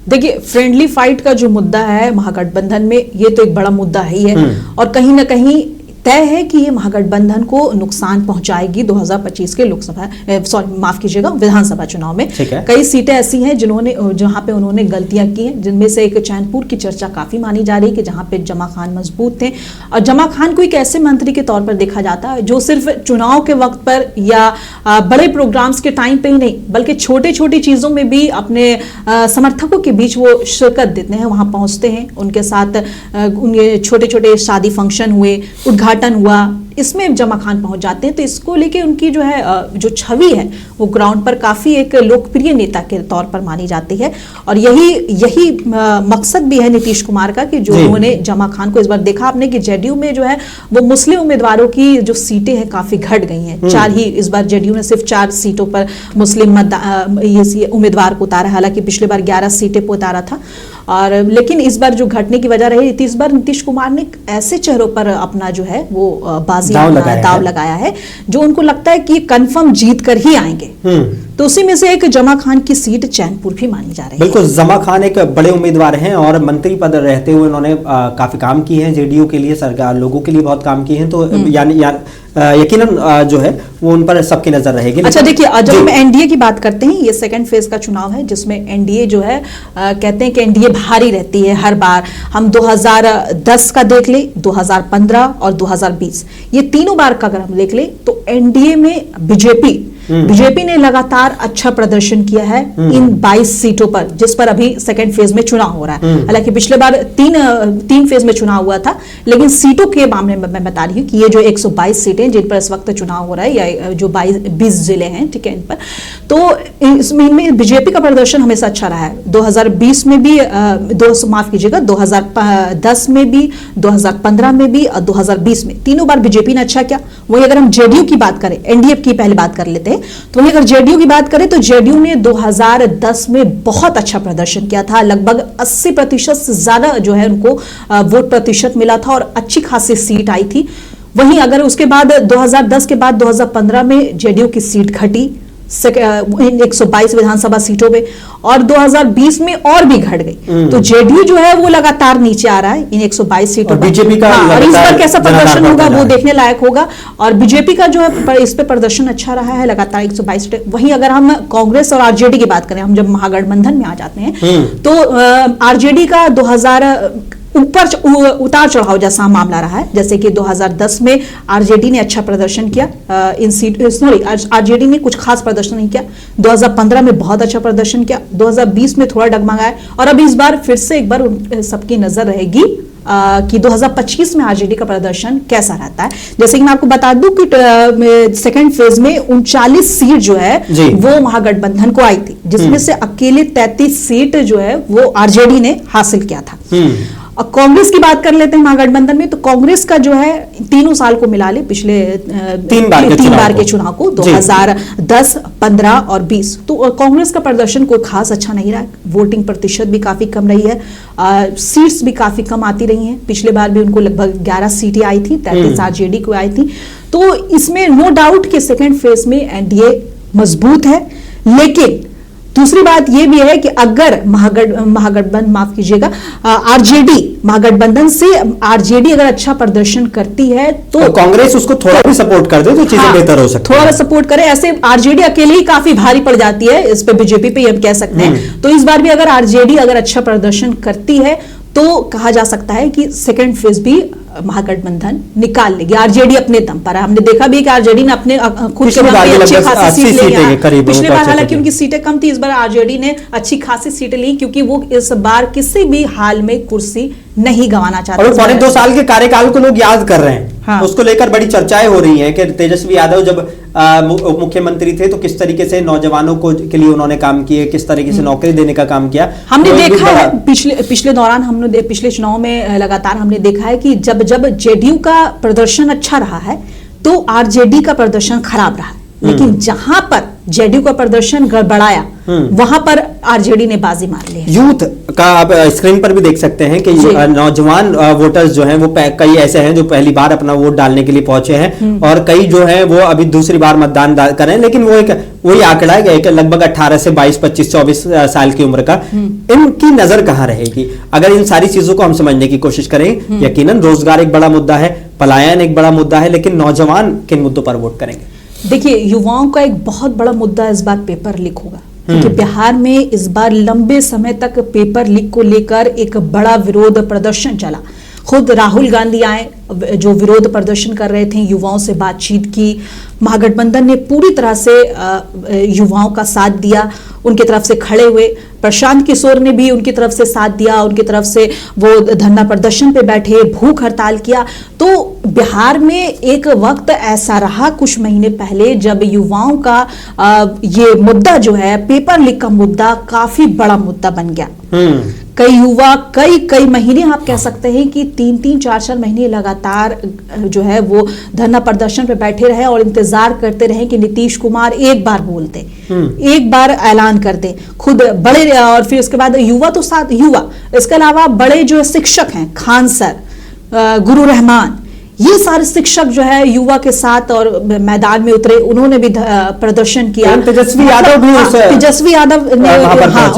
देखिए, फ्रेंडली फाइट का जो मुद्दा है महागठबंधन में, ये तो एक बड़ा मुद्दा ही है, और कहीं ना कहीं तय है कि ये महागठबंधन को नुकसान पहुंचाएगी 2025 के लोकसभा माफ कीजिएगा विधानसभा चुनाव में। कई सीटें ऐसी हैं जहां पे उन्होंने गलतियां की हैं, जिनमें से एक चैनपुर की चर्चा काफी मानी जा रही है कि जहां पे जमा खान मजबूत थे। और जमा खान को एक ऐसे मंत्री के तौर पर देखा जाता है जो सिर्फ चुनाव के वक्त पर या बड़े प्रोग्राम्स के टाइम पे ही नहीं बल्कि छोटे छोटी चीजों में भी अपने समर्थकों के बीच वो शिरकत देते हैं, वहां पहुंचते हैं, उनके साथ उनके छोटे छोटे शादी फंक्शन हुए, उद्घाटन हुआ, इसमें जमा खान पहुंच जाते हैं। तो इसको लेके उनकी जो है जो छवि है वो ग्राउंड पर काफी एक लोकप्रिय नेता के तौर पर मानी जाती है। और यही मकसद भी है नीतीश कुमार का कि जो उन्होंने जमा खान को इस बार देखा आपने कि जेडीयू में जो है वो मुस्लिम उम्मीदवारों की जो सीटें हैं काफी घट गई हैं। 4 ही इस बार जेडीयू ने सिर्फ 4 सीटों पर मुस्लिम उम्मीदवार को उतारा, हालांकि पिछले बार 11 सीटें पर उतारा था। और लेकिन इस बार जो घटने की वजह रही, इस बार नीतीश कुमार ने ऐसे चेहरों पर अपना जो है वो दाव लगाया है जो उनको लगता है कि कंफर्म जीत कर ही आएंगे। तो उसी में से एक जमा खान की सीट चैनपुर भी मानी जा रही है। बिल्कुल, जमा खान एक बड़े उम्मीदवार हैं और मंत्री पद रहते हुए उन्होंने काफी काम किए हैं जेडीयू के लिए, सरकार लोगों के लिए बहुत काम किए हैं। तो यकीनन जो है वो उन पर सबकी नजर रहेगी। अच्छा देखिए, जब हम एनडीए की बात करते हैं, ये सेकंड फेज का चुनाव है जिसमें एनडीए जो है कहते हैं कि एनडीए भारी रहती है हर बार। हम 2010 का देख ले, 2015 और 2020, ये तीनों बार का अगर हम देख ले तो एनडीए में बीजेपी ने लगातार अच्छा प्रदर्शन किया है इन 22 सीटों पर, जिस पर अभी सेकंड फेज में चुनाव हो रहा है। हालांकि पिछले बार तीन फेज में चुनाव हुआ था, लेकिन सीटों के मामले में मैं बता रही हूँ कि ये जो 122 सीटें जिन पर इस वक्त चुनाव हो रहा है या जो 20 जिले हैं, ठीक है, इन पर, तो इसमें बीजेपी का प्रदर्शन हमेशा अच्छा रहा है। 2020 में भी 2010 में भी, 2015 में भी और 2020 में तीनों बार बीजेपी ने अच्छा किया। वही अगर हम जेडीयू की बात करें, एनडीए की पहले बात कर लेते हैं, तो वही अगर जेडीयू की बात करें तो जेडीयू ने 2010 में बहुत अच्छा प्रदर्शन किया था। लगभग 80% से ज्यादा जो है उनको वोट प्रतिशत मिला था और अच्छी खासी सीट आई थी। वहीं अगर उसके बाद 2010 के बाद 2015 में जेडीयू की सीट घटी 122 विधानसभा सीटों में, और 2020 में और भी घट गई। तो जेडीयू जो है वो लगातार नीचे आ रहा है इन 122 सीटों पर। बीजेपी का और इस बार कैसा प्रदर्शन होगा वो देखने लायक होगा। और बीजेपी का जो है इस पे प्रदर्शन अच्छा रहा है, लगातार 122 सीटें। वहीं अगर हम कांग्रेस और आरजेडी की बात करें, हम जब महागठबंधन में आ जाते हैं तो आरजेडी का 2000 उतार चढ़ाव जैसा मामला रहा है। जैसे कि 2010 में आरजेडी ने अच्छा प्रदर्शन किया, आरजेडी ने कुछ खास प्रदर्शन नहीं किया। 2015 में बहुत अच्छा प्रदर्शन किया, 2020 में थोड़ा डगमगाया, और अब इस बार फिर से एक बार सबकी नजर रहेगी कि 2025 में आरजेडी का प्रदर्शन कैसा रहता है। जैसे कि मैं आपको बता दूं कि सेकंड फेज में 39 सीट जो है वो महागठबंधन को आई थी, जिसमें से अकेले 33 सीट जो है वो आरजेडी ने हासिल किया था। और कांग्रेस की बात कर लेते हैं महागठबंधन में, तो कांग्रेस का जो है तीनों साल को मिला ले, पिछले 3 बार के चुनाव को 2010, 15 और 20, तो कांग्रेस का प्रदर्शन कोई खास अच्छा नहीं रहा। वोटिंग प्रतिशत भी काफी कम रही है, सीट्स भी काफी कम आती रही हैं। पिछले बार भी उनको लगभग 11 सीटें आई थी, 33 आरजेडी को आई थी। तो इसमें नो डाउट कि सेकेंड फेज में एनडीए मजबूत है। लेकिन दूसरी बात यह भी है कि अगर महागठबंधन माफ कीजिएगा आरजेडी महागठबंधन से आरजेडी अगर अच्छा प्रदर्शन करती है तो कांग्रेस उसको थोड़ा भी सपोर्ट कर दे तो चीजें बेहतर हो सकती है। थोड़ा सपोर्ट करे, ऐसे आरजेडी अकेले ही काफी भारी पड़ जाती है इस पे, बीजेपी पे हम कह सकते हैं। तो इस बार भी अगर आरजेडी अगर अच्छा प्रदर्शन करती है तो कहा जा सकता है कि सेकेंड फेज भी महागठबंधन निकाल लेगी। आरजेडी अपने दम पर है, हमने देखा भी कि आरजेडी ने अपने खुद के दम पे अच्छी खासी सीट ली। पिछले बार हालांकि उनकी सीटें कम थी, इस बार आरजेडी ने अच्छी खासी सीटें ली, क्योंकि वो इस बार किसी भी हाल में कुर्सी नहीं गंवाना चाहते। और 2.5 साल के कार्यकाल को लोग याद कर रहे हैं। हाँ। उसको लेकर बड़ी चर्चाएं हो रही हैं कि तेजस्वी यादव जब मुख्यमंत्री थे तो किस तरीके से नौजवानों को के लिए उन्होंने काम किए, किस तरीके से नौकरी देने का काम किया। हमने देखा है पिछले दौरान, हमने पिछले चुनाव में लगातार हमने देखा है कि जब जेडीयू का प्रदर्शन अच्छा रहा है तो आरजेडी का प्रदर्शन खराब रहा है। लेकिन जहां पर जेडीयू का प्रदर्शन गड़बड़ाया, वहां पर आरजेडी ने बाजी मार ली है। यूथ का आप स्क्रीन पर भी देख सकते हैं कि नौजवान वोटर्स जो हैं वो कई ऐसे हैं जो पहली बार अपना वोट डालने के लिए पहुंचे हैं और कई जो हैं वो अभी दूसरी बार मतदान करें, लेकिन वो एक वही आंकड़ा है कि लगभग 18 से 22, 25, 24 साल की उम्र का। इनकी नजर कहां रहेगी अगर इन सारी चीजों को हम समझने की कोशिश करें? यकीनन रोजगार एक बड़ा मुद्दा है, पलायन एक बड़ा मुद्दा है, लेकिन नौजवान किन मुद्दों पर वोट करेंगे? देखिए, युवाओं का एक बहुत बड़ा मुद्दा इस बार पेपर लीक होगा, क्योंकि बिहार में इस बार लंबे समय तक पेपर लीक को लेकर एक बड़ा विरोध प्रदर्शन चला। खुद राहुल गांधी आए, जो विरोध प्रदर्शन कर रहे थे, युवाओं से बातचीत की। महागठबंधन ने पूरी तरह से युवाओं का साथ दिया, उनकी तरफ से खड़े हुए। प्रशांत किशोर ने भी उनकी तरफ से साथ दिया, उनकी तरफ से वो धरना प्रदर्शन पे बैठे, भूख हड़ताल किया। तो बिहार में एक वक्त ऐसा रहा कुछ महीने पहले जब युवाओं का ये मुद्दा जो है, पेपर लीक का मुद्दा, काफी बड़ा मुद्दा बन गया। कई युवा कई महीने, आप कह सकते हैं कि 3-3, 4-4 महीने लगातार जो है वो धरना प्रदर्शन पे बैठे रहे और इंतजार करते रहे कि नीतीश कुमार एक बार बोलते, एक बार ऐलान करते खुद बड़े। और फिर उसके बाद युवा तो साथ, युवा इसके अलावा बड़े जो शिक्षक हैं, खान सर, गुरु रहमान, ये सारे शिक्षक जो है युवा के साथ और मैदान में उतरे, उन्होंने भी प्रदर्शन किया। तेजस्वी यादव भी तेजस्वी यादव ने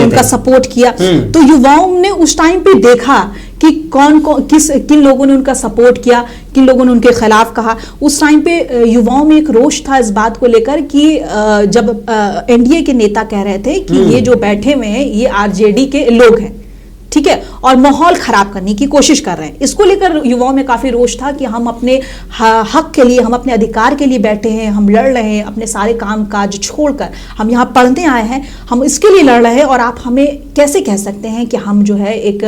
उनका सपोर्ट किया। तो युवाओं ने उस टाइम पे देखा कि किन लोगों ने उनका सपोर्ट किया, किन लोगों ने उनके खिलाफ कहा। उस टाइम पे युवाओं में एक रोष था इस बात को लेकर कि जब एनडीए के नेता कह रहे थे कि ये जो बैठे हुए हैं ये आरजेडी के लोग हैं, ठीक है, और माहौल खराब करने की कोशिश कर रहे हैं। इसको लेकर युवाओं में काफी रोष था कि हम अपने हक के लिए, हम अपने अधिकार के लिए बैठे हैं, हम लड़ रहे हैं, अपने सारे काम काज छोड़कर हम यहाँ पढ़ने आए हैं, हम इसके लिए लड़ रहे हैं, और आप हमें कैसे कह सकते हैं कि हम जो है एक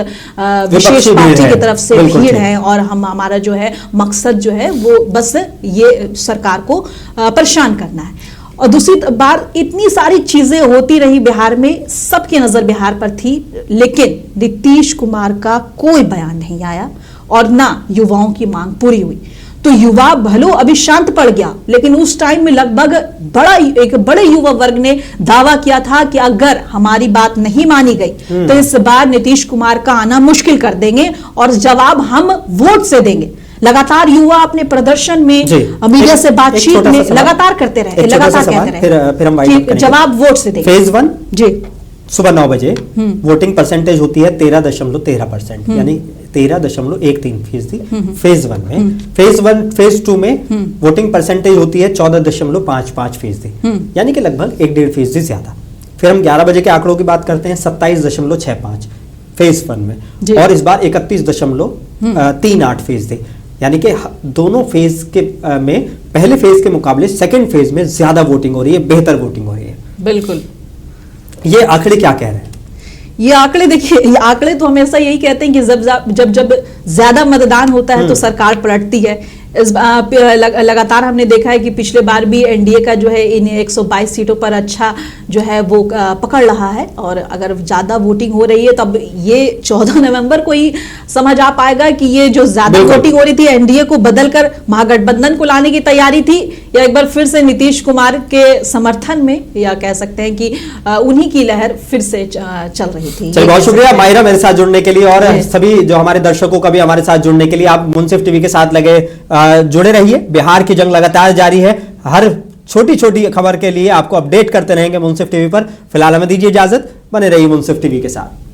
विशेष पार्टी की तरफ से भीड़ है और हमारा जो है मकसद जो है वो बस ये सरकार को परेशान करना है। और दूसरी बार इतनी सारी चीजें होती रही बिहार में, सबकी नजर बिहार पर थी, लेकिन नीतीश कुमार का कोई बयान नहीं आया और ना युवाओं की मांग पूरी हुई। तो युवा भलो अभी शांत पड़ गया, लेकिन उस टाइम में लगभग एक बड़े युवा वर्ग ने दावा किया था कि अगर हमारी बात नहीं मानी गई तो इस बार नीतीश कुमार का आना मुश्किल कर देंगे और जवाब हम वोट से देंगे। लगातार युवा अपने प्रदर्शन में, मीडिया से बातचीत में लगातार करते रहे, लगातार कहते रहे फिर हम जवाब वोट से देंगे। फेज 1 जी सुबह 9 बजे वोटिंग परसेंटेज होती है 13.13%, यानी 13.13%। फेज 1 में, फेज 2 में वोटिंग परसेंटेज होती है 14.55%, यानी कि लगभग 1.5% ज्यादा। फिर हम 11 बजे के आंकड़ों की बात करते हैं 27.65 फेज 1 में, और इस बार 31.38%, यानी कि दोनों फेज के में पहले फेज के मुकाबले सेकंड फेज में ज्यादा वोटिंग हो रही है, बेहतर वोटिंग हो रही है। बिल्कुल। ये आंकड़े क्या कह रहे हैं? ये आंकड़े देखिए, ये आंकड़े तो हमेशा यही कहते हैं कि जब ज्यादा मतदान होता है तो सरकार पलटती है। लगातार हमने देखा है कि पिछले बार भी एनडीए का जो है इन 122 सीटों पर अच्छा जो है वो पकड़ रहा है, और अगर ज्यादा वोटिंग हो रही है तब ये 14 नवंबर को ही समझ आ पाएगा कि ये जो ज्यादा वोटिंग हो रही थी एनडीए को बदलकर महागठबंधन को लाने की तैयारी थी, या एक बार फिर से नीतीश कुमार के समर्थन में, या कह सकते हैं कि उन्हीं की लहर फिर से चल रही थी। बहुत शुक्रिया माहिरा मेरे साथ जुड़ने के लिए, और सभी जो हमारे दर्शकों का भी हमारे साथ जुड़ने के लिए। आप मुंसिफ टीवी के साथ लगे जुड़े रहिए, बिहार की जंग लगातार जारी है। हर छोटी छोटी खबर के लिए आपको अपडेट करते रहेंगे मुंसिफ टीवी पर। फिलहाल हमें दीजिए इजाजत, बने रहिए मुंसिफ टीवी के साथ।